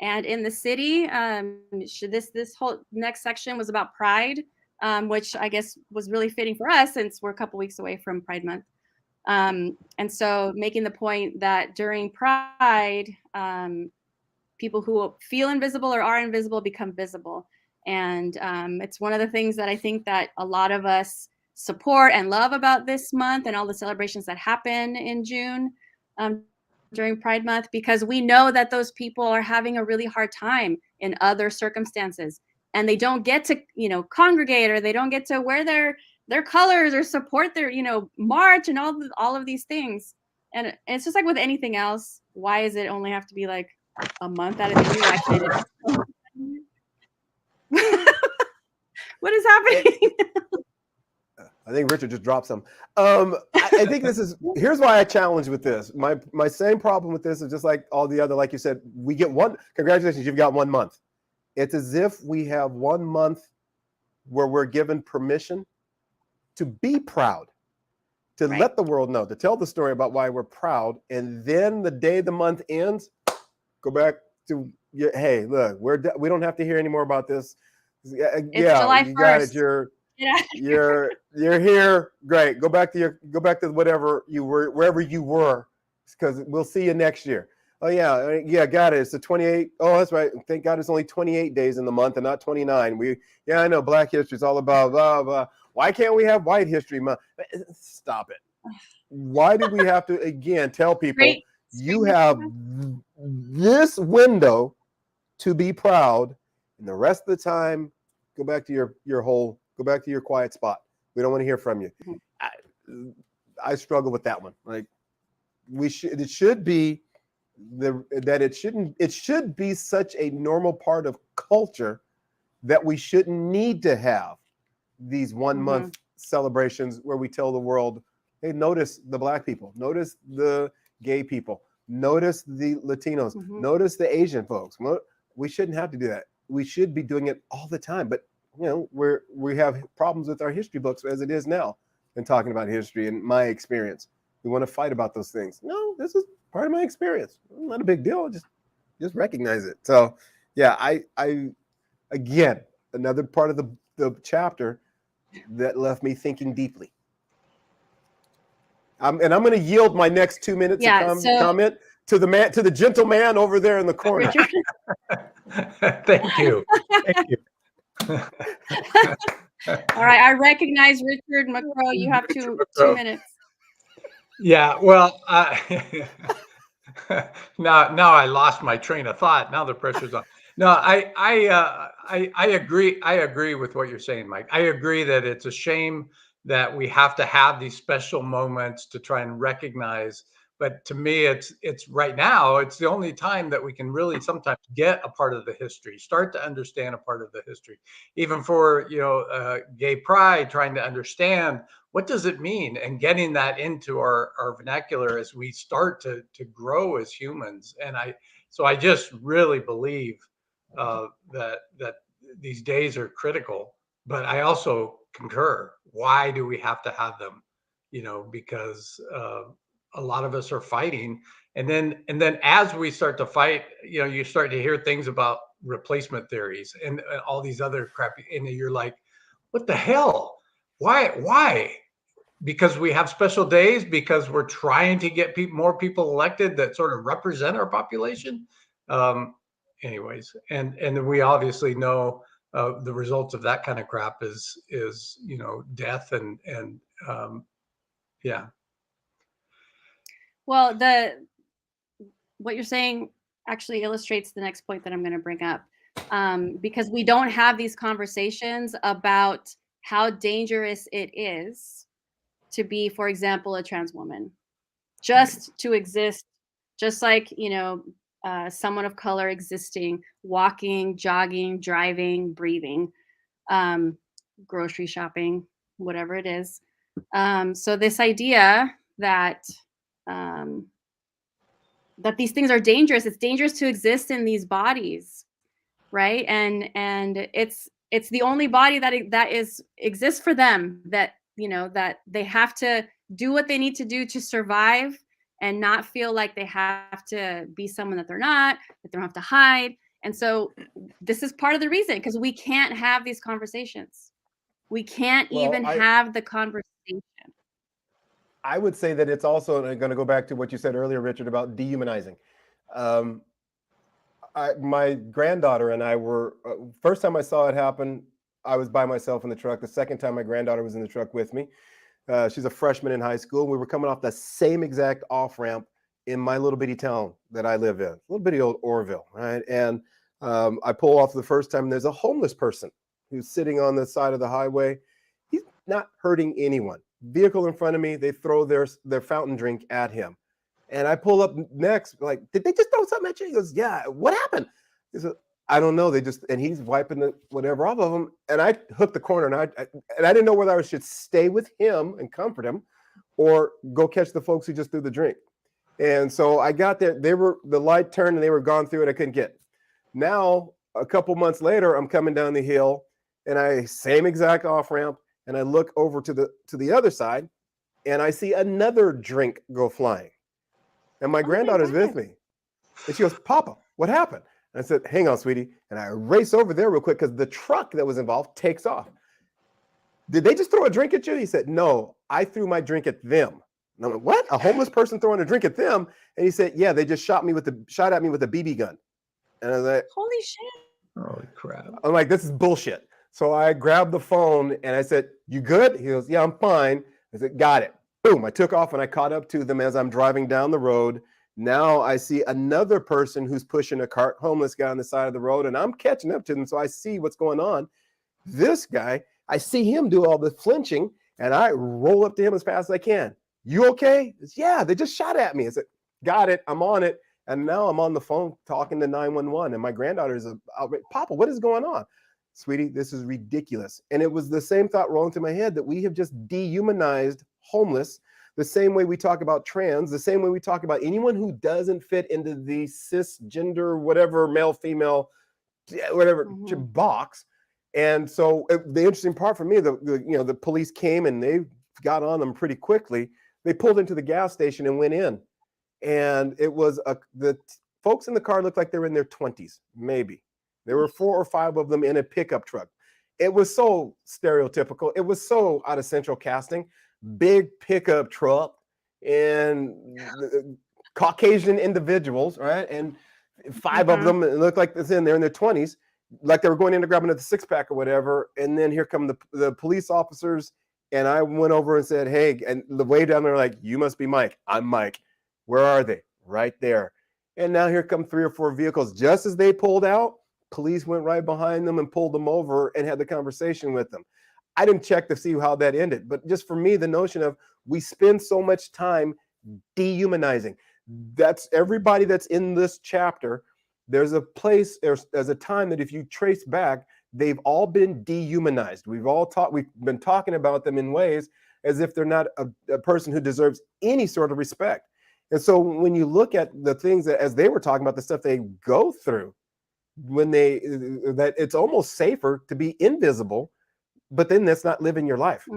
and in the city. This whole next section was about Pride, which I guess was really fitting for us since we're a couple weeks away from Pride Month. And so making the point that during Pride, people who feel invisible or are invisible become visible. And it's one of the things that I think that a lot of us support and love about this month and all the celebrations that happen in June during Pride Month, because we know that those people are having a really hard time in other circumstances, and they don't get to, congregate, or they don't get to wear their colors or support their, march and all of these things. And it's just like with anything else. Why does it only have to be like a month out of the year? Why can't it? What is happening? I think Richard just dropped some. I think here's why I challenge with this. My same problem with this is just like all the other, like you said, we get congratulations, you've got 1 month. It's as if we have 1 month where we're given permission to be proud, to let the world know, to tell the story about why we're proud. And then the day the month ends, go back to, hey, look, we don't have to hear any more about this. It's July 1st. You got it. You're here. Great. Go back to whatever you were, wherever you were, because we'll see you next year. Oh yeah, got it. It's the 28. Oh, that's right. Thank God it's only 28 days in the month and not 29. I know Black history is all about blah blah. Why can't we have White History Month? Stop it. Why do we have to again tell people you have this window to be proud, and the rest of the time go back to go back to your quiet spot. We don't want to hear from you. I struggle with that one. Like it should be it should be such a normal part of culture that we shouldn't need to have these 1 month celebrations where we tell the world, hey, notice the Black people, notice the gay people, notice the Latinos, notice the Asian folks. We shouldn't have to do that. We should be doing it all the time. But we have problems with our history books as it is now in talking about history and my experience. We want to fight about those things. No, this is part of my experience. Not a big deal. Just recognize it. So yeah, I again, another part of the chapter that left me thinking deeply. I'm going to yield my next 2 minutes of comment to the gentleman over there in the corner. Thank you. Thank you. All right, I recognize Richard McCrow. You have 2 minutes. Yeah, well, now I lost my train of thought. Now the pressure's on. No, I agree. I agree with what you're saying, Mike. I agree that it's a shame that we have to have these special moments to try and recognize. But to me, it's right now, it's the only time that we can really sometimes get a part of the history, start to understand a part of the history. Even for, gay pride, trying to understand what does it mean, and getting that into our vernacular as we start to grow as humans. And I just really believe that these days are critical, but I also concur. Why do we have to have them? Because a lot of us are fighting, and then as we start to fight, you start to hear things about replacement theories and all these other crappy, and you're like, what the hell? Why? Because we have special days, because we're trying to get more people elected that sort of represent our population. Anyways, and then we obviously know the results of that kind of crap is death and yeah. Well, what you're saying actually illustrates the next point that I'm going to bring up, because we don't have these conversations about how dangerous it is to be, for example, a trans woman, just to exist, just like someone of color existing, walking, jogging, driving, breathing, grocery shopping, whatever it is. So this idea that that these things are dangerous. It's dangerous to exist in these bodies, right? And it's the only body that exists for them, that, you know, that they have to do what they need to do to survive and not feel like they have to be someone that they're not, that they don't have to hide. And so this is part of the reason, because we can't have these conversations. We can't even have the conversation. I would say that it's also going to go back to what you said earlier, Richard, about dehumanizing. My granddaughter and I were, first time I saw it happen, I was by myself in the truck. The second time, my granddaughter was in the truck with me. She's a freshman in high school. We were coming off the same exact off-ramp in my little bitty town that I live in, little bitty old Orville, right? And I pull off the first time, and there's a homeless person who's sitting on the side of the highway. He's not hurting anyone. Vehicle in front of me, they throw their fountain drink at him. And I pull up next, like, did they just throw something at you? He goes, yeah, what happened? He said, I don't know. They just, and he's wiping the whatever off of him. And I hooked the corner, and I didn't know whether I should stay with him and comfort him or go catch the folks who just threw the drink. And so I got there, the light turned and they were gone through it. I couldn't get. Now, a couple months later, I'm coming down the hill and same exact off ramp. And I look over to the other side and I see another drink go flying. And my granddaughter's with me. And she goes, Papa, what happened? And I said, hang on, sweetie. And I race over there real quick because the truck that was involved takes off. Did they just throw a drink at you? He said, no, I threw my drink at them. And I'm like, what? A homeless person throwing a drink at them? And he said, yeah, they just shot at me with a BB gun. And I was like, holy shit. Holy crap. I'm like, this is bullshit. So I grabbed the phone and I said, you good? He goes, yeah, I'm fine. I said, got it. Boom. I took off and I caught up to them as I'm driving down the road. Now I see another person who's pushing a cart, homeless guy on the side of the road, and I'm catching up to them. So I see what's going on. This guy, I see him do all the flinching, and I roll up to him as fast as I can. You okay? He says, yeah, they just shot at me. I said, got it. I'm on it. And now I'm on the phone talking to 911, and my granddaughter's outraged. Papa, what is going on? Sweetie, this is ridiculous. And it was the same thought rolling through my head that we have just dehumanized homeless, the same way we talk about trans, the same way we talk about anyone who doesn't fit into the cisgender, whatever, male, female, whatever box. And so the interesting part for me, the police came and they got on them pretty quickly. They pulled into the gas station and went in. And it was the folks in the car looked like they were in their 20s, maybe. There were 4 or 5 of them in a pickup truck. It was so stereotypical. It was so out of central casting. Big pickup truck and Caucasian individuals, right? And 5 of them looked like they're in their 20s, like they were going in to grab another 6-pack or whatever. And then here come the police officers. And I went over and said, hey, and the way down there, like, you must be Mike. I'm Mike. Where are they? Right there. And now here come 3 or 4 vehicles. Just as they pulled out, police went right behind them and pulled them over and had the conversation with them. I didn't check to see how that ended, but just for me, the notion of we spend so much time dehumanizing. That's everybody that's in this chapter. There's a place, there's a time that if you trace back, they've all been dehumanized. We've been talking about them in ways as if they're not a person who deserves any sort of respect. And so when you look at the things that, as they were talking about, the stuff they go through, that it's almost safer to be invisible, but then that's not living your life.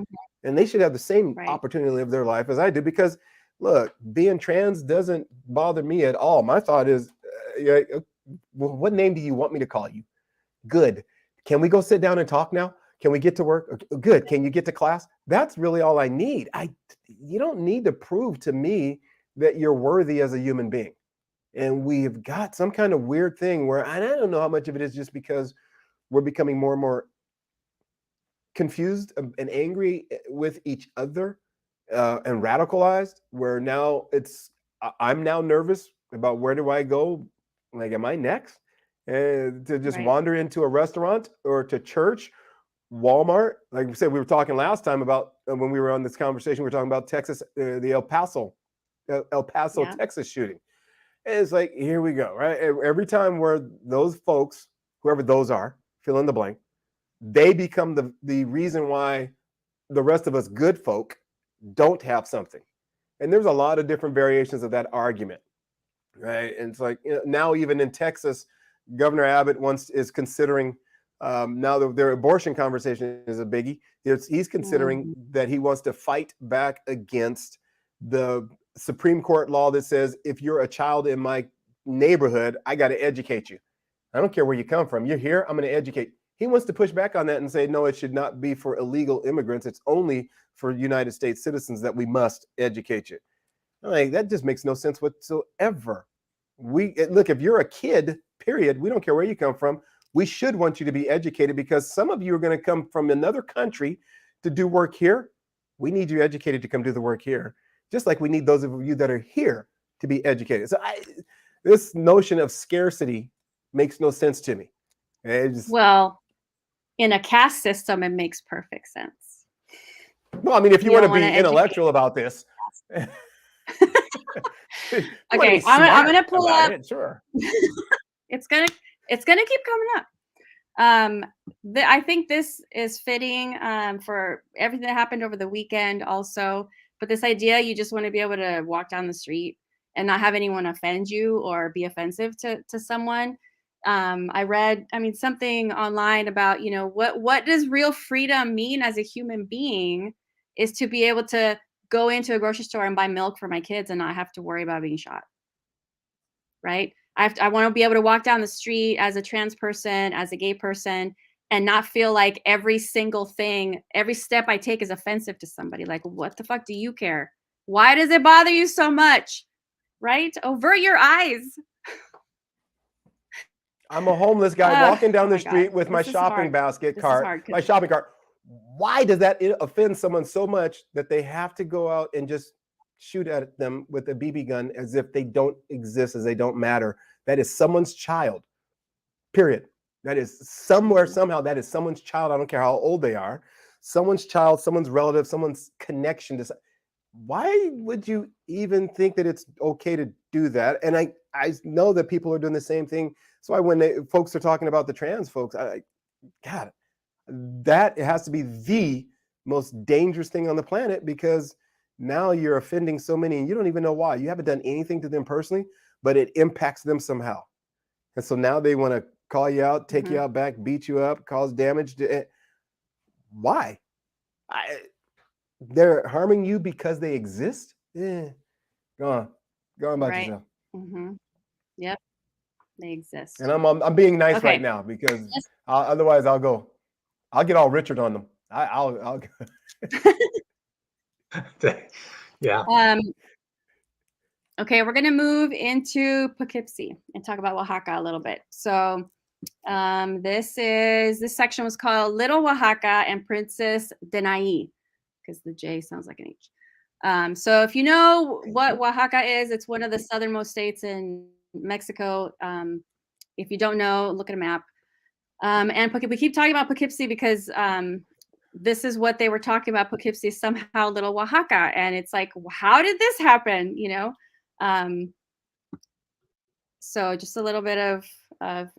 And they should have the same opportunity to live their life as I do, because look, being trans doesn't bother me at all. My thought is, what name do you want me to call you? Good. Can we go sit down and talk now? Can we get to work? Good. Can you get to class? That's really all I need. You don't need to prove to me that you're worthy as a human being. And we've got some kind of weird thing where, and I don't know how much of it is just because we're becoming more and more confused and angry with each other and radicalized, where now I'm now nervous about where do I go? Like, am I next? And to just wander into a restaurant or to church, Walmart. Like we said, we were talking last time about when we were on this conversation, we were talking about Texas, the El Paso, Texas shooting. And it's like, here we go, right? Every time where those folks, whoever those are, fill in the blank, they become the reason why the rest of us good folk don't have something. And there's a lot of different variations of that argument. right? And it's like, now even in Texas, Governor Abbott is considering, now their abortion conversation is a biggie. He's considering that he wants to fight back against the Supreme Court law that says if you're a child in my neighborhood, I got to educate you. I don't care where you come from. You're here, I'm going to educate. He wants to push back on that and say, no, it should not be for illegal immigrants. It's only for United States citizens that we must educate you. Like, that just makes no sense whatsoever. Look, if you're a kid, period, we don't care where you come from. We should want you to be educated, because some of you are going to come from another country to do work here. We need you educated to come do the work here, just like we need those of you that are here to be educated. So this notion of scarcity makes no sense to me. Well, in a caste system, it makes perfect sense. No, I mean, if you want to be intellectual about this. Okay, I'm gonna pull up. Sure. It's gonna keep coming up. I think this is fitting for everything that happened over the weekend also. But this idea, you just want to be able to walk down the street and not have anyone offend you or be offensive to someone. I read, something online about, what does real freedom mean as a human being is to be able to go into a grocery store and buy milk for my kids and not have to worry about being shot. Right? I want to be able to walk down the street as a trans person, as a gay person, and not feel like every single thing, every step I take is offensive to somebody. Like, what the fuck do you care? Why does it bother you so much? Right? Avert your eyes. I'm a homeless guy walking down the street with my shopping basket cart, my shopping cart. Why does that offend someone so much that they have to go out and just shoot at them with a BB gun as if they don't exist, as they don't matter? That is someone's child, period. That is somehow, that is someone's child. I don't care how old they are. Someone's child, someone's relative, someone's connection to. Why would you even think that it's okay to do that? And I know that people are doing the same thing. So when folks are talking about the trans folks, God, that has to be the most dangerous thing on the planet, because now you're offending so many and you don't even know why. You haven't done anything to them personally, but it impacts them somehow. And so now they want to call you out, take you out back, beat you up, cause damage. Why? They're harming you because they exist? Go on about yourself. Yep, they exist. And I'm being nice right now, because otherwise I'll get all Richard on them. I'll yeah. Okay, we're gonna move into Poughkeepsie and talk about Oaxaca a little bit. So this section was called Little Oaxaca and Princess Denai, because the J sounds like an H. So if you know what Oaxaca is, it's one of the southernmost states in Mexico. If you don't know, look at a map. And we keep talking about Poughkeepsie because this is what they were talking about. Poughkeepsie is somehow Little Oaxaca, and it's like, how did this happen? So just a little bit of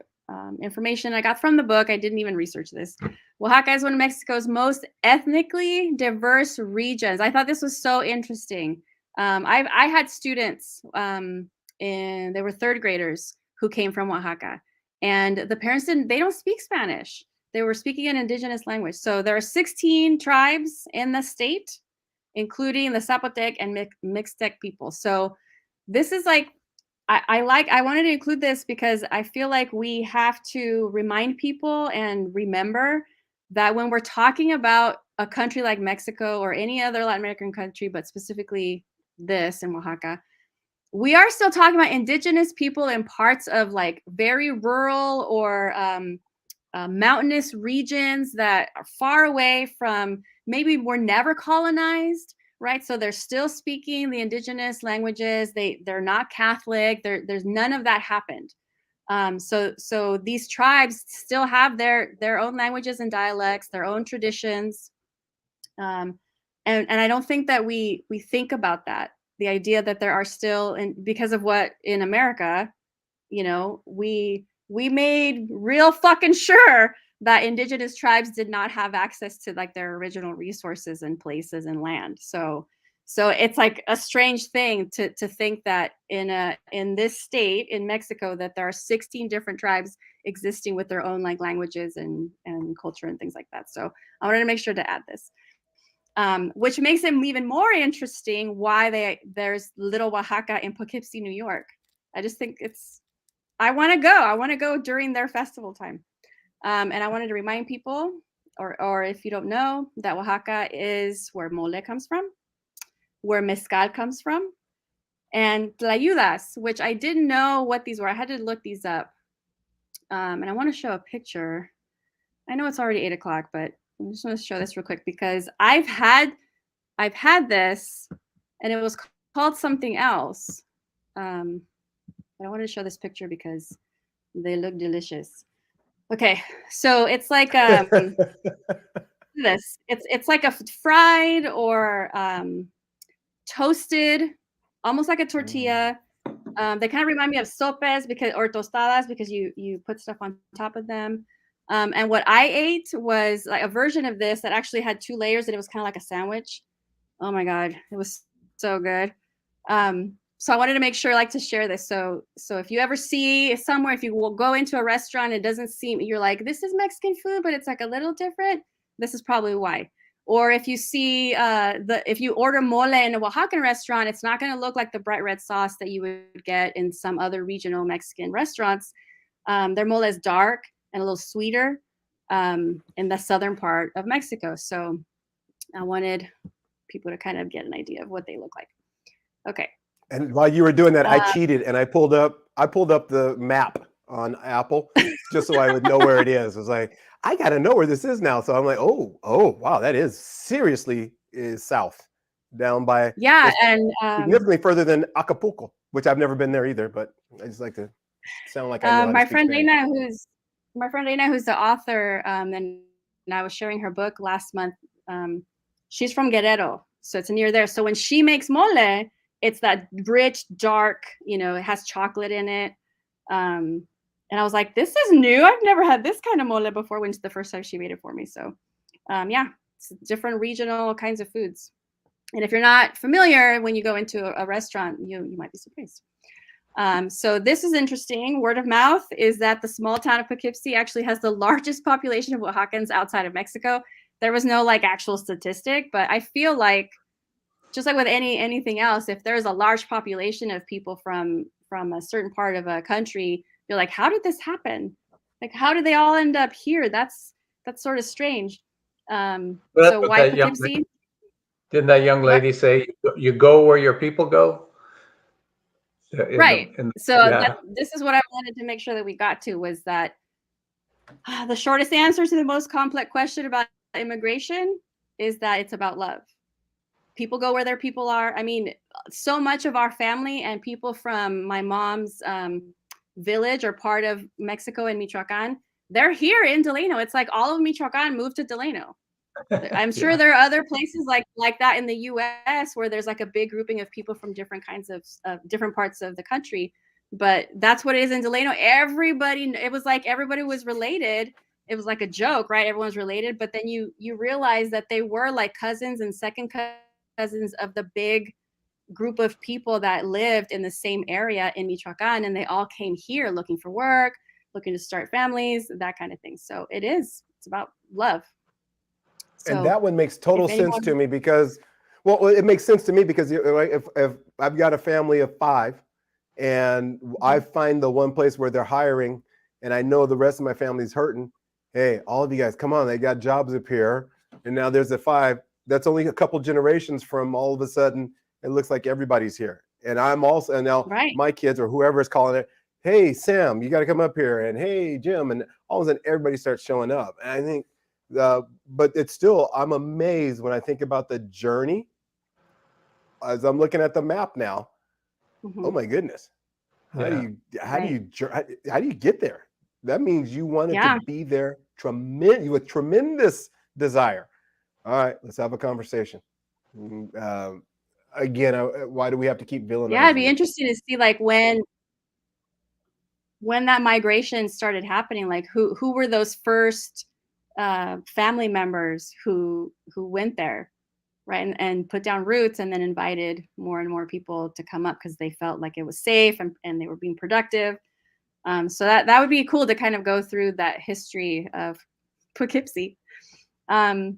information I got from the book. I didn't even research this. Oaxaca is one of Mexico's most ethnically diverse regions. I thought this was so interesting. I had students, and they were third graders who came from Oaxaca, and the parents they don't speak Spanish. They were speaking an indigenous language. So there are 16 tribes in the state, including the Zapotec and Mixtec people. So this is like, I wanted to include this because I feel like we have to remind people and remember that when we're talking about a country like Mexico or any other Latin American country, but specifically this in Oaxaca, we are still talking about indigenous people in parts of like very rural or mountainous regions that are far away from, maybe were never colonized, right? So they're still speaking the indigenous languages. They're not Catholic. There's none of that happened. So these tribes still have their own languages and dialects, their own traditions. And I don't think that we think about that. The idea that there are still, and because of what in America, we made real fucking sure that indigenous tribes did not have access to like their original resources and places and land. So So it's like a strange thing to think that in this state in Mexico that there are 16 different tribes existing with their own like languages and culture and things like that. So I wanted to make sure to add this, which makes it even more interesting why there's Little Oaxaca in Poughkeepsie, New York. I just think I want to go. I want to go during their festival time. And I wanted to remind people, or if you don't know, that Oaxaca is where mole comes from, where mezcal comes from, and tlayudas, which I didn't know what these were. I had to look these up. And I want to show a picture. I know it's already 8 o'clock, but I'm just going to show this real quick because I've had this, and it was called something else. But I wanted to show this picture because they look delicious. Okay, so it's like this. It's like a fried or toasted, almost like a tortilla. They kind of remind me of sopes or tostadas because you put stuff on top of them. And what I ate was like a version of this that actually had 2 layers and it was kind of like a sandwich. Oh my God, it was so good. So I wanted to make sure like to share this. So if you ever see somewhere, if you will go into a restaurant, it doesn't seem, you're like, this is Mexican food, but it's like a little different. This is probably why. Or if you see if you order mole in a Oaxacan restaurant, it's not going to look like the bright red sauce that you would get in some other regional Mexican restaurants. Their mole is dark and a little sweeter in the southern part of Mexico. So I wanted people to kind of get an idea of what they look like. Okay. And while you were doing that, I cheated and I pulled up the map on Apple just so I would know where it is. I was like, I got to know where this is now. So I'm like, oh, wow, that is south down by and significantly further than Acapulco, which I've never been there either. But I just like to sound like I know. My friend Dana, who's the author, and I was sharing her book last month. She's from Guerrero, so it's near there. So when she makes mole, it's that rich, dark, it has chocolate in it. And I was like, this is new. I've never had this kind of mole before when it's the first time she made it for me. So it's different regional kinds of foods. And if you're not familiar, when you go into a restaurant, you might be surprised. So this is interesting. Word of mouth is that the small town of Poughkeepsie actually has the largest population of Oaxacans outside of Mexico. There was no like actual statistic, but I feel like just like with anything else, if there's a large population of people from a certain part of a country, you're like, how did this happen? Like, how did they all end up here? That's sort of strange. So why Poughkeepsie? Didn't that young lady say, you go where your people go? Right. This is what I wanted to make sure that we got to was that the shortest answer to the most complex question about immigration is that it's about love. People go where their people are. I mean, so much of our family and people from my mom's village or part of Mexico in Michoacan, they're here in Delano. It's like all of Michoacan moved to Delano. I'm sure there are other places like that in the US where there's like a big grouping of people from different kinds of different parts of the country. But that's what it is in Delano. It was like everybody was related. It was like a joke, right? Everyone's related. But then you realize that they were like cousins and second cousins of the big group of people that lived in the same area in Michoacan, and they all came here looking for work, looking to start families, that kind of thing. So it's about love. And that one makes total sense to me because, well, it makes sense to me because if I've got a family of 5 and I find the one place where they're hiring and I know the rest of my family's hurting, hey, all of you guys, come on, they got jobs up here. And now there's a 5. That's only a couple generations from all of a sudden, it looks like everybody's here. And I'm also, and now my kids or whoever is calling it, hey, Sam, you got to come up here. And hey, Jim. And all of a sudden, everybody starts showing up. And I think, but it's still, I'm amazed when I think about the journey as I'm looking at the map now. Oh my goodness. How do you get there? That means you wanted to be there with tremendous desire. All right, let's have a conversation. Again, why do we have to keep villainizing? Yeah, it'd be interesting to see like when that migration started happening, like who were those first family members who went there? right? And put down roots, and then invited more and more people to come up because they felt like it was safe and they were being productive. So that would be cool to kind of go through that history of Poughkeepsie. And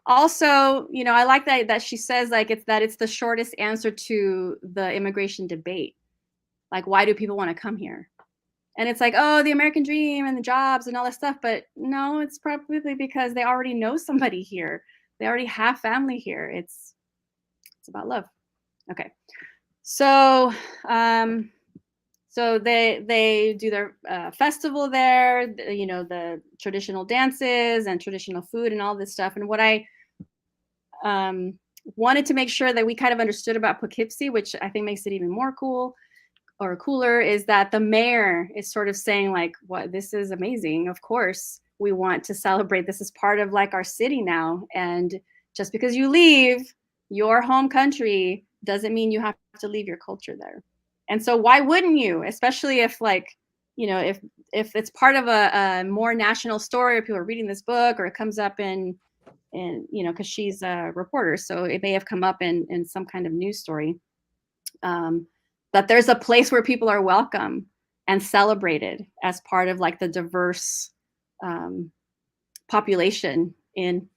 also, you know, I like that she says like it's the shortest answer to the immigration debate. Like, why do people want to come here? And it's like, oh, the American dream and the jobs and all that stuff. But no, it's probably because they already know somebody here. They already have family here. It's about love. Okay. So so they do their festival there, you know, the traditional dances and traditional food and all this stuff. And what I wanted to make sure that we kind of understood about Poughkeepsie, which I think makes it even more cool or cooler, is that the mayor is sort of saying like, what, this is amazing. Of course, we want to celebrate. This is part of like our city now. And just because you leave your home country doesn't mean you have to leave your culture there. And so why wouldn't you, especially if like, you know, if it's part of a more national story, or people are reading this book, or it comes up in you know, because she's a reporter, so it may have come up in some kind of news story. That there's a place where people are welcome and celebrated as part of like the diverse population in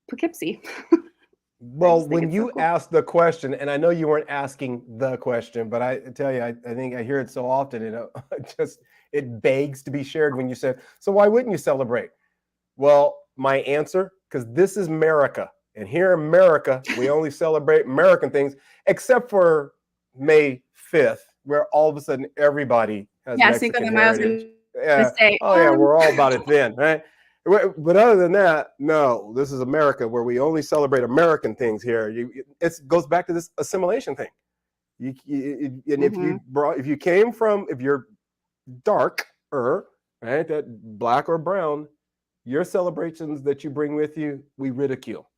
Poughkeepsie. Well, think when it's so you cool. asked the question, and I know you weren't asking the question, but I tell you, I think I hear it so often, and it begs to be shared when you said, so why wouldn't you celebrate? Well, my answer, because this is America. And here in America, we only celebrate American things, except for May 5th, where all of a sudden everybody has Yeah, Cinco de Mexican Mayo, I was heritage. gonna Yeah. say, Oh, yeah, we're all about it then, right? But other than that, no, this is America, where we only celebrate American things here. It goes back to this assimilation thing. And if you came from, if you're darker, right, that black or brown, your celebrations that you bring with you, we ridicule.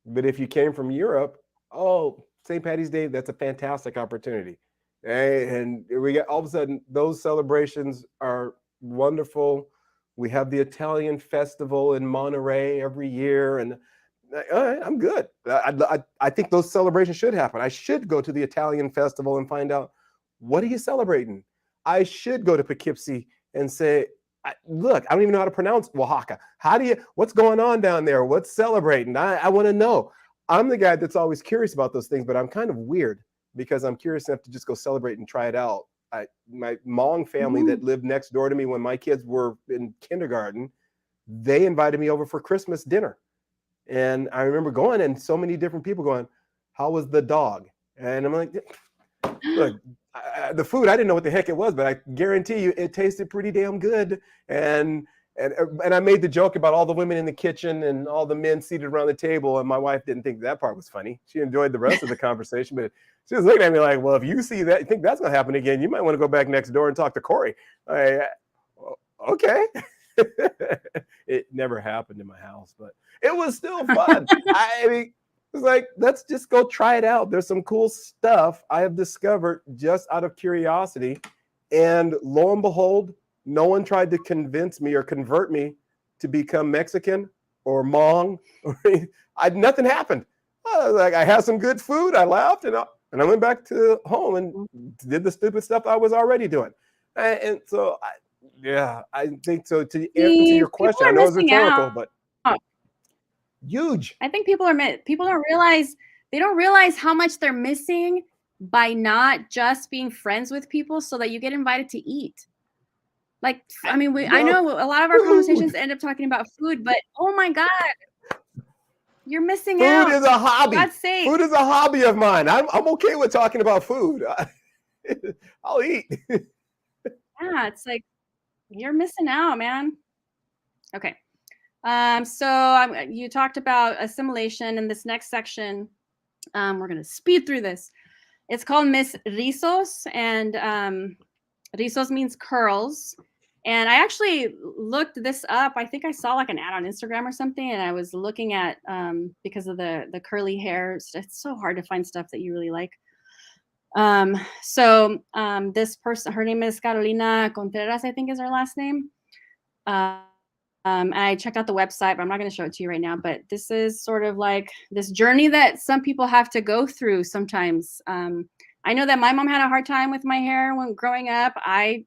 But if you came from Europe, oh, St. Patty's Day, that's a fantastic opportunity. And we get all of a sudden, those celebrations are wonderful. We have the Italian festival in Monterey every year, and all right, I'm good. I think those celebrations should happen. I should go to the Italian festival and find out, what are you celebrating? I should go to Poughkeepsie and say, look, I don't even know how to pronounce Oaxaca. What's going on down there? What's celebrating? I want to know. I'm the guy that's always curious about those things, but I'm kind of weird because I'm curious enough to just go celebrate and try it out. My Hmong family that lived next door to me when my kids were in kindergarten, they invited me over for Christmas dinner. And I remember going, and so many different people going, how was the dog? And I'm like, look, the food, I didn't know what the heck it was, but I guarantee you it tasted pretty damn good. And I made the joke about all the women in the kitchen and all the men seated around the table, and my wife didn't think that part was funny. She enjoyed the rest of the conversation, but she was looking at me like, well, if you see that, you think that's going to happen again, you might want to go back next door and talk to Corey. Okay. It never happened in my house, but it was still fun. I mean, it's like, let's just go try it out. There's some cool stuff I have discovered just out of curiosity. And lo and behold, no one tried to convince me or convert me to become Mexican or Hmong. Nothing happened. I had some good food. I laughed and I went back to home and did the stupid stuff I was already doing. And so, I think so. To answer your question, I know it's rhetorical, but huge. I think people don't realize how much they're missing by not just being friends with people so that you get invited to eat. Like, I mean, I know a lot of our conversations end up talking about food, but oh my God, you're missing out. Food is a hobby. God's sake. Food is a hobby of mine. I'm okay with talking about food. I'll eat. Yeah, it's like, you're missing out, man. Okay. So you talked about assimilation in this next section. We're going to speed through this. It's called Miss Rizos, and Rizos means curls. And I actually looked this up. I think I saw like an ad on Instagram or something, and I was looking at, because of the curly hair, it's so hard to find stuff that you really like. This person, her name is Carolina Contreras, I think is her last name. and I checked out the website, but I'm not going to show it to you right now. But this is sort of like this journey that some people have to go through sometimes. I know that my mom had a hard time with my hair when growing up. My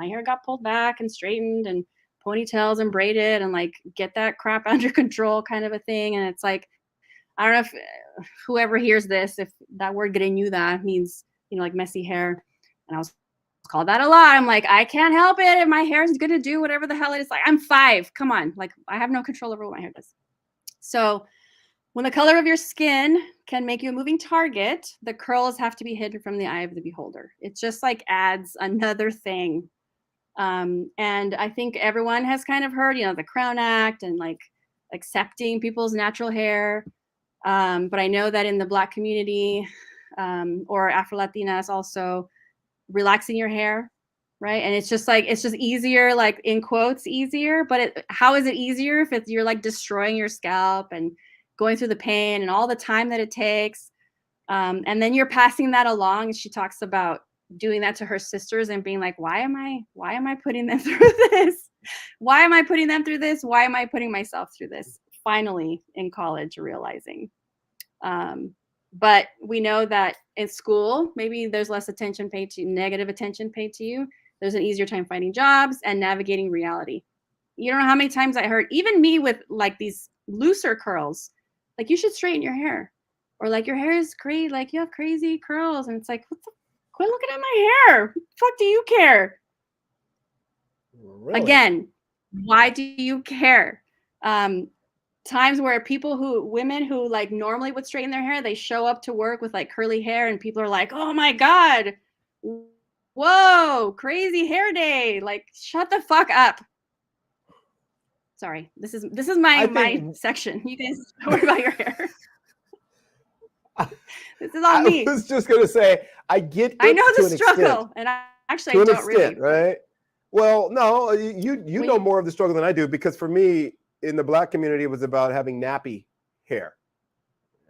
hair got pulled back and straightened and ponytails and braided and like get that crap under control kind of a thing. And it's like, I don't know if whoever hears this, if that word greñuda means, like messy hair. And I was called that a lot. I'm like, I can't help it if my hair is going to do whatever the hell it is. Like, I'm 5. Come on. Like, I have no control over what my hair does. So when the color of your skin can make you a moving target, the curls have to be hidden from the eye of the beholder. It just like adds another thing. And I think everyone has kind of heard, the Crown Act and like accepting people's natural hair. But I know that in the Black community or Afro-Latinas also, relaxing your hair, right? And it's just easier, like in quotes, easier. But how is it easier if you're like destroying your scalp and going through the pain and all the time that it takes? And then you're passing that along. And she talks about doing that to her sisters and being like, why am I putting them through this? Why am I putting them through this? Why am I putting myself through this? Finally, in college, realizing. But we know that in school, maybe there's less attention paid to you, negative attention paid to you. There's an easier time finding jobs and navigating reality. You don't know how many times I heard, even me with like these looser curls, like you should straighten your hair, or like your hair is crazy, like you have crazy curls. And it's like, quit looking at my hair. What the fuck do you care? Really? Again, why do you care? Times where women who like normally would straighten their hair, they show up to work with like curly hair and people are like, oh my God, whoa, crazy hair day. Like, shut the fuck up. Sorry, this is my section. You guys don't worry about your hair. This is all me. I was just gonna say, I know the struggle, and actually I don't really. Right? Well, no, you know more of the struggle than I do, because for me, in the Black community, it was about having nappy hair.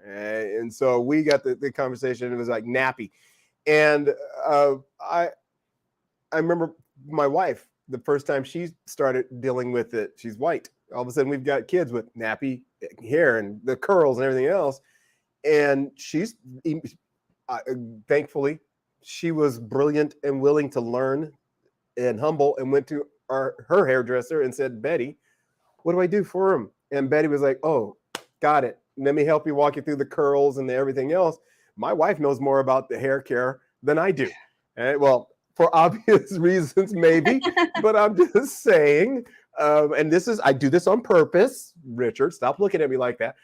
And so we got the conversation. It was like nappy. And I remember my wife, the first time she started dealing with it, she's white. All of a sudden we've got kids with nappy hair and the curls and everything else. And she's, thankfully, she was brilliant and willing to learn and humble, and went to her hairdresser and said, Betty, what do I do for him? And Betty was like, oh, got it. Let me help you, walk you through the curls and everything else. My wife knows more about the hair care than I do. And well, for obvious reasons, maybe, but I'm just saying, and I do this on purpose. Richard, stop looking at me like that.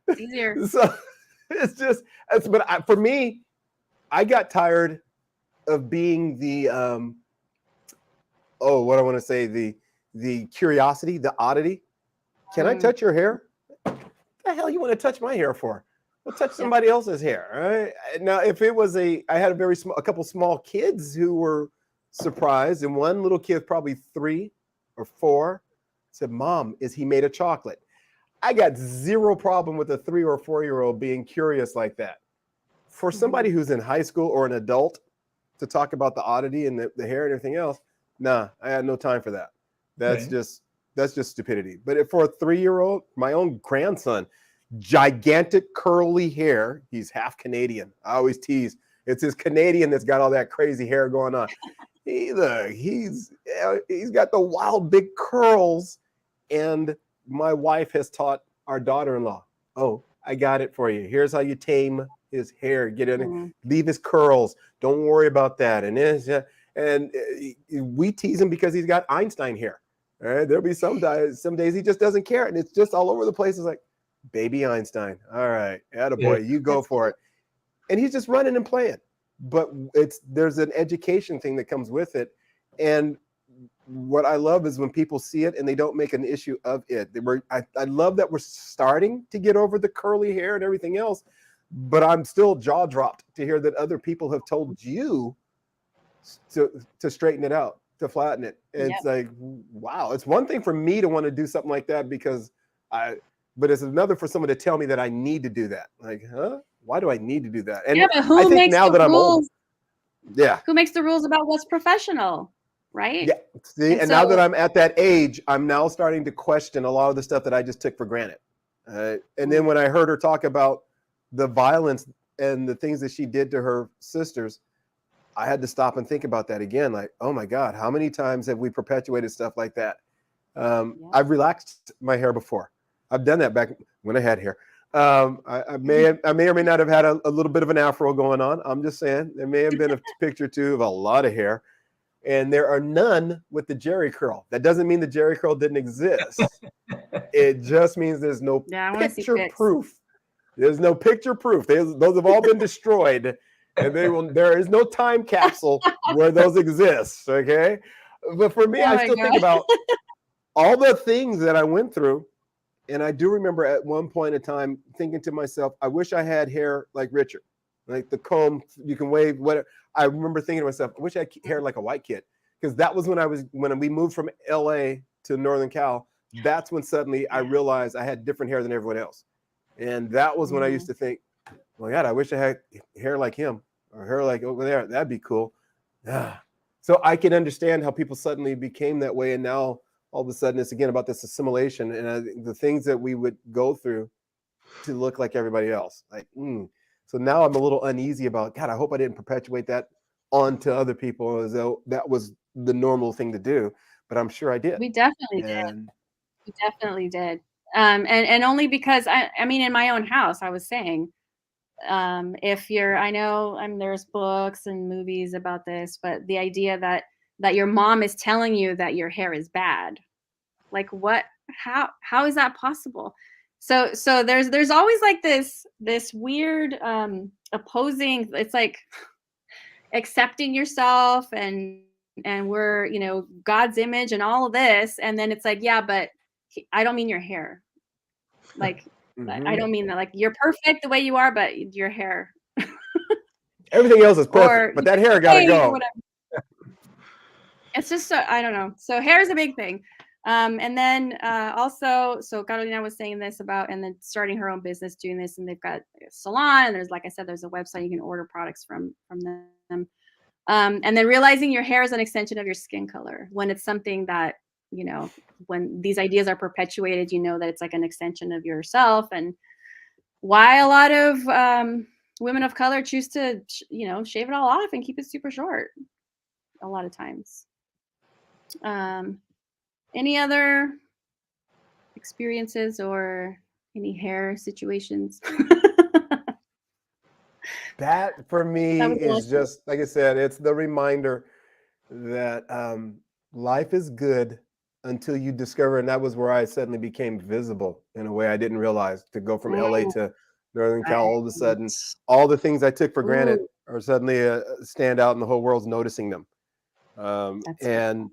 It's easier. So but for me, I got tired of being the, what I want to say, the curiosity, the oddity. Can I touch your hair? What the hell you want to touch my hair for? Well, touch somebody else's hair. Right? Now, if it was I had a couple small kids who were surprised, and one little kid, probably 3 or 4, said, Mom, is he made of chocolate? I got zero problem with a 3 or 4-year-old being curious like that. For somebody who's in high school or an adult to talk about the oddity and the hair and everything else, nah, I had no time for that. That's just stupidity. But for a 3-year-old, my own grandson, gigantic curly hair. He's half Canadian. I always tease. It's his Canadian that's got all that crazy hair going on. He's got the wild big curls. And my wife has taught our daughter-in-law, oh, I got it for you. Here's how you tame his hair. Get in, leave his curls. Don't worry about that. And we tease him because he's got Einstein hair. All right, there'll be some days he just doesn't care, and it's just all over the place. It's like, baby Einstein. All right, attaboy, you go for it. And he's just running and playing. But there's an education thing that comes with it. And what I love is when people see it and they don't make an issue of it. I love that we're starting to get over the curly hair and everything else, but I'm still jaw dropped to hear that other people have told you to straighten it out, to flatten it. And It's like, wow, it's one thing for me to want to do something like that but it's another for someone to tell me that I need to do that. Like, huh? Why do I need to do that? And but who I think makes now the that I'm rules? old, who makes the rules about what's professional? right? Yeah. See, And and now that so, I'm at that age, I'm now starting to question a lot of the stuff that I just took for granted. And then when I heard her talk about the violence and the things that she did to her sisters, I had to stop and think about that again. Like, oh my God, how many times have we perpetuated stuff like that? yeah. I've relaxed my hair before. I've done that back when I had hair. I may or may not have had a little bit of an afro going on. I'm just saying there may have been a picture or two of a lot of hair, and there are none with the Jerry curl. That doesn't mean the Jerry curl didn't exist. It just means there's no Yeah, I want to see picture pics. proof. There's no picture proof. Those have all been destroyed, and there is no time capsule where those exist. Okay, but for me, Oh I my still think God. about all the things that I went through. And I do remember at one point in time thinking to myself, I wish I had hair like Richard, like the comb, you can wave, whatever. I remember thinking to myself, I wish I had hair like a white kid. Because that was when we moved from LA to Northern Cal, that's when suddenly I realized I had different hair than everyone else. And that was when I used to think, well, God, I wish I had hair like him or hair like over there. That'd be cool. So I can understand how people suddenly became that way. And now all of a sudden it's again about this assimilation and the things that we would go through to look like everybody else. Like, So now I'm a little uneasy about, God, I hope I didn't perpetuate that onto other people as though that was the normal thing to do. But I'm sure I did. We definitely did. And We definitely did. And only because I mean, in my own house, I was saying, if you're, I know, there's books and movies about this, but the idea that your mom is telling you that your hair is bad, like what, how is that possible? So there's always like this weird opposing, it's like accepting yourself and we're, God's image and all of this, and then it's like, yeah, but I don't mean your hair. Like, I don't mean that. Like, you're perfect the way you are, but your hair, everything else is perfect, or but that hair got to or go. whatever. It's just so, I don't know. So hair is a big thing. And then also, so Carolina was saying this about, and then starting her own business doing this, and they've got a salon, and there's, like I said, there's a website you can order products from them. And then realizing your hair is an extension of your skin color, when it's something that, when these ideas are perpetuated, that it's like an extension of yourself, and why a lot of women of color choose to, shave it all off and keep it super short a lot of times. Any other experiences or any hair situations? That for me That was is awesome. just, like I said, it's the reminder that life is good until you discover, and that was where I suddenly became visible in a way I didn't realize, to go from LA to Northern Cal. All of a sudden, Right. all the things I took for granted Ooh, are suddenly stand out, and the whole world's noticing them. that's And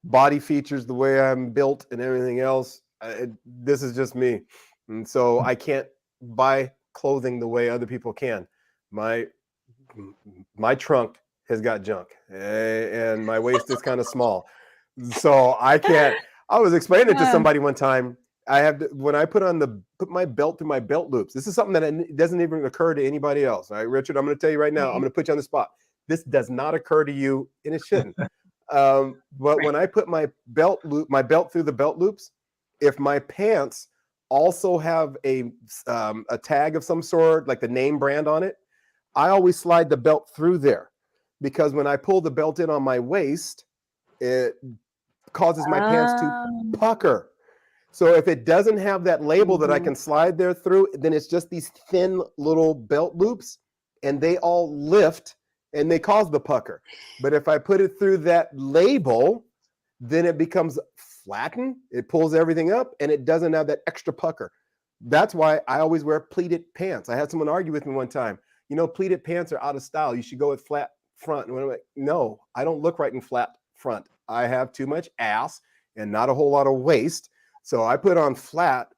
body features, the way I'm built and everything else, this is just me. And so I can't buy clothing the way other people can. My trunk has got junk, and my waist is kind of small, so I can't. I was explaining it to cool. somebody one time. When I put my belt through my belt loops. This is something that doesn't even occur to anybody else. All right, Richard, I'm going to tell you right now. I'm going to put you on the spot. This does not occur to you, and it shouldn't. But when I put my belt through the belt loops, if my pants also have a tag of some sort, like the name brand on it, I always slide the belt through there, because when I pull the belt in on my waist, it causes my pants to pucker. So if it doesn't have that label that I can slide there through, then it's just these thin little belt loops, and they all lift and they cause the pucker. But if I put it through that label, then it becomes flattened, it pulls everything up, and it doesn't have that extra pucker. That's why I always wear pleated pants. I had someone argue with me one time, pleated pants are out of style. You should go with flat front. And I'm like, no, I don't look right in flat front. I have too much ass and not a whole lot of waist. So I put on flat.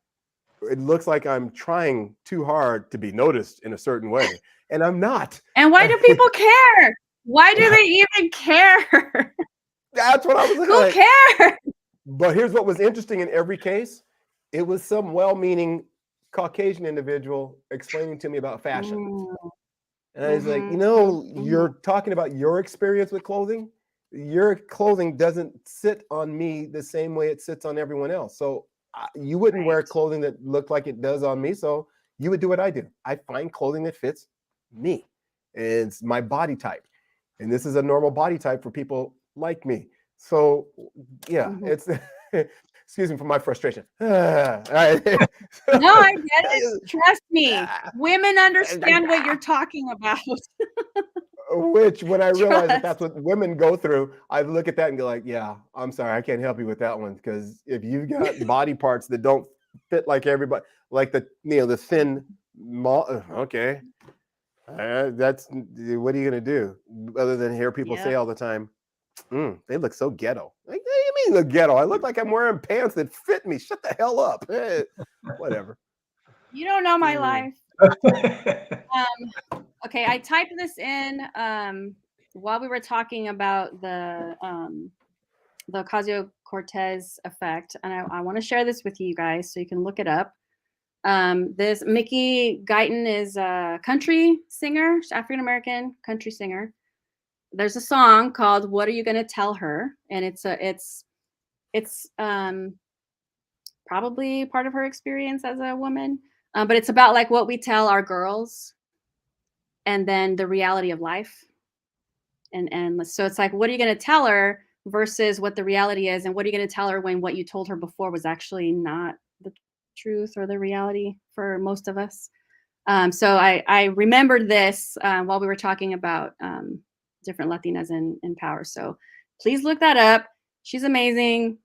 It looks like I'm trying too hard to be noticed in a certain way, and I'm not. And why do people care? Why do they even care? That's what I was looking Who like. cares? But here's what was interesting in every case. It was some well-meaning Caucasian individual explaining to me about fashion. And I was like, you're talking about your experience with clothing. your clothing doesn't sit on me the same way it sits on everyone else. So you wouldn't wear clothing that looked like it does on me. So you would do what I do. I find clothing that fits me. It's my body type. And this is a normal body type for people like me. So yeah, it's excuse me for my frustration. All right. No, I get it. Trust me. Women understand what you're talking about. Which, when I realize that that's what women go through, I look at that and go like, yeah, I'm sorry, I can't help you with that one. Because if you've got body parts that don't fit like everybody, like the thin, okay, that's, what are you gonna do other than hear people say all the time, they look so ghetto. Like, what do you mean look ghetto? I look like I'm wearing pants that fit me. Shut the hell up. Whatever. You don't know my life. Okay, I typed this in while we were talking about the Ocasio-Cortez effect, and I want to share this with you guys so you can look it up. This Mickey Guyton is a country singer, African-American country singer. There's a song called "What Are You Gonna Tell Her?" and it's probably part of her experience as a woman, but it's about like what we tell our girls, and then the reality of life, and so it's like, what are you gonna tell her versus what the reality is, and what are you gonna tell her when what you told her before was actually not the truth or the reality for most of us. So I remembered this while we were talking about different Latinas in power. So please look that up. She's amazing.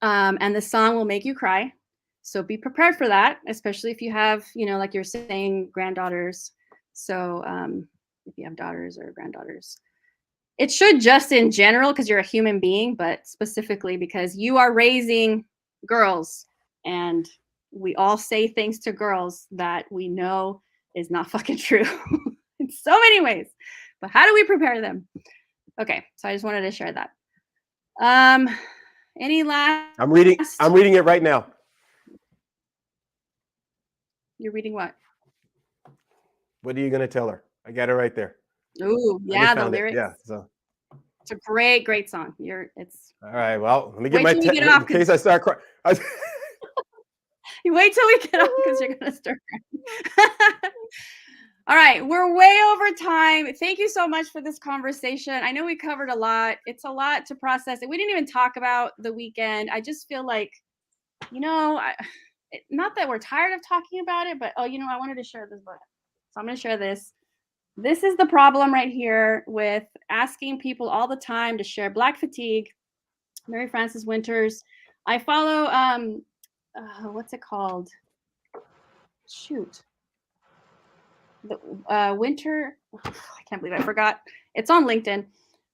And the song will make you cry. So be prepared for that, especially if you have, like you're saying, granddaughters. So if you have daughters or granddaughters, it should just in general, because you're a human being, but specifically because you are raising girls, and we all say things to girls that we know is not fucking true in so many ways. But how do we prepare them? Okay, so I just wanted to share that. Any last? I'm reading it right now. You're reading what? What are you gonna tell her? I got it right there. Ooh, yeah, the lyrics. Yeah, so it's a great song. It's all right. Well, let me get in case I start crying. You wait till we get off because you're gonna start crying. All right, we're way over time. Thank you so much for this conversation. I know we covered a lot. It's a lot to process. And we didn't even talk about the weekend. I just feel like, not that we're tired of talking about it, but I wanted to share this book. So I'm going to share this. This is the problem right here with asking people all the time to share Black Fatigue. Mary Frances Winters. I follow, what's it called? Shoot. The Winter, I can't believe I forgot. It's on LinkedIn.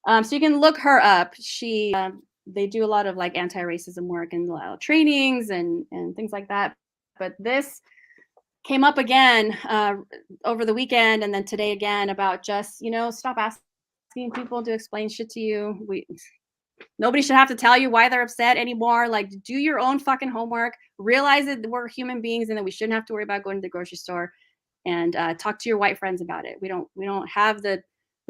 So you can look her up. They do a lot of like anti-racism work and a lot of trainings and things like that. But this came up again over the weekend and then today again about just, stop asking people to explain shit to you. Nobody should have to tell you why they're upset anymore. Like, do your own fucking homework. Realize that we're human beings and that we shouldn't have to worry about going to the grocery store. And talk to your white friends about it. We don't have the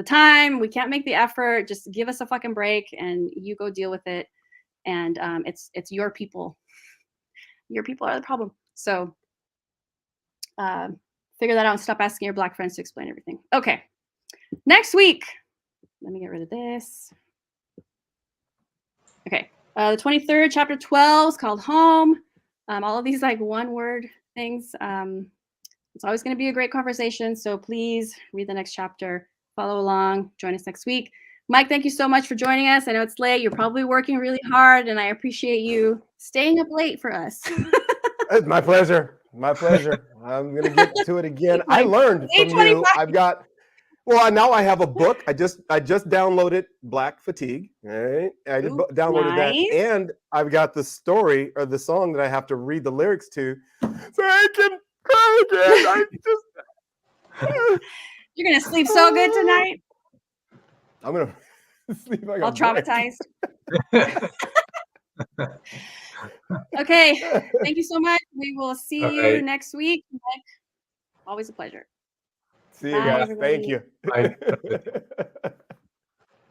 time. We can't make the effort. Just give us a fucking break, and you go deal with it. And it's your people. Your people are the problem. So figure that out and stop asking your Black friends to explain everything. Okay, next week. Let me get rid of this. Okay, the 23rd, chapter 12 is called Home. All of these like one-word things. It's always going to be a great conversation. So please read the next chapter, follow along, join us next week. Mike, thank you so much for joining us. I know it's late. You're probably working really hard, and I appreciate you staying up late for us. It's my pleasure. My pleasure. I'm going to get to it again. I learned from you. Now I have a book. I just downloaded Black Fatigue. Right? I downloaded that, and I've got the story or the song that I have to read the lyrics to, so I can cry again. You're gonna sleep so good tonight. I'm gonna sleep like all traumatized. Okay, thank you so much. We will see you next week. Always a pleasure. See you guys. Everybody. Thank you. Bye.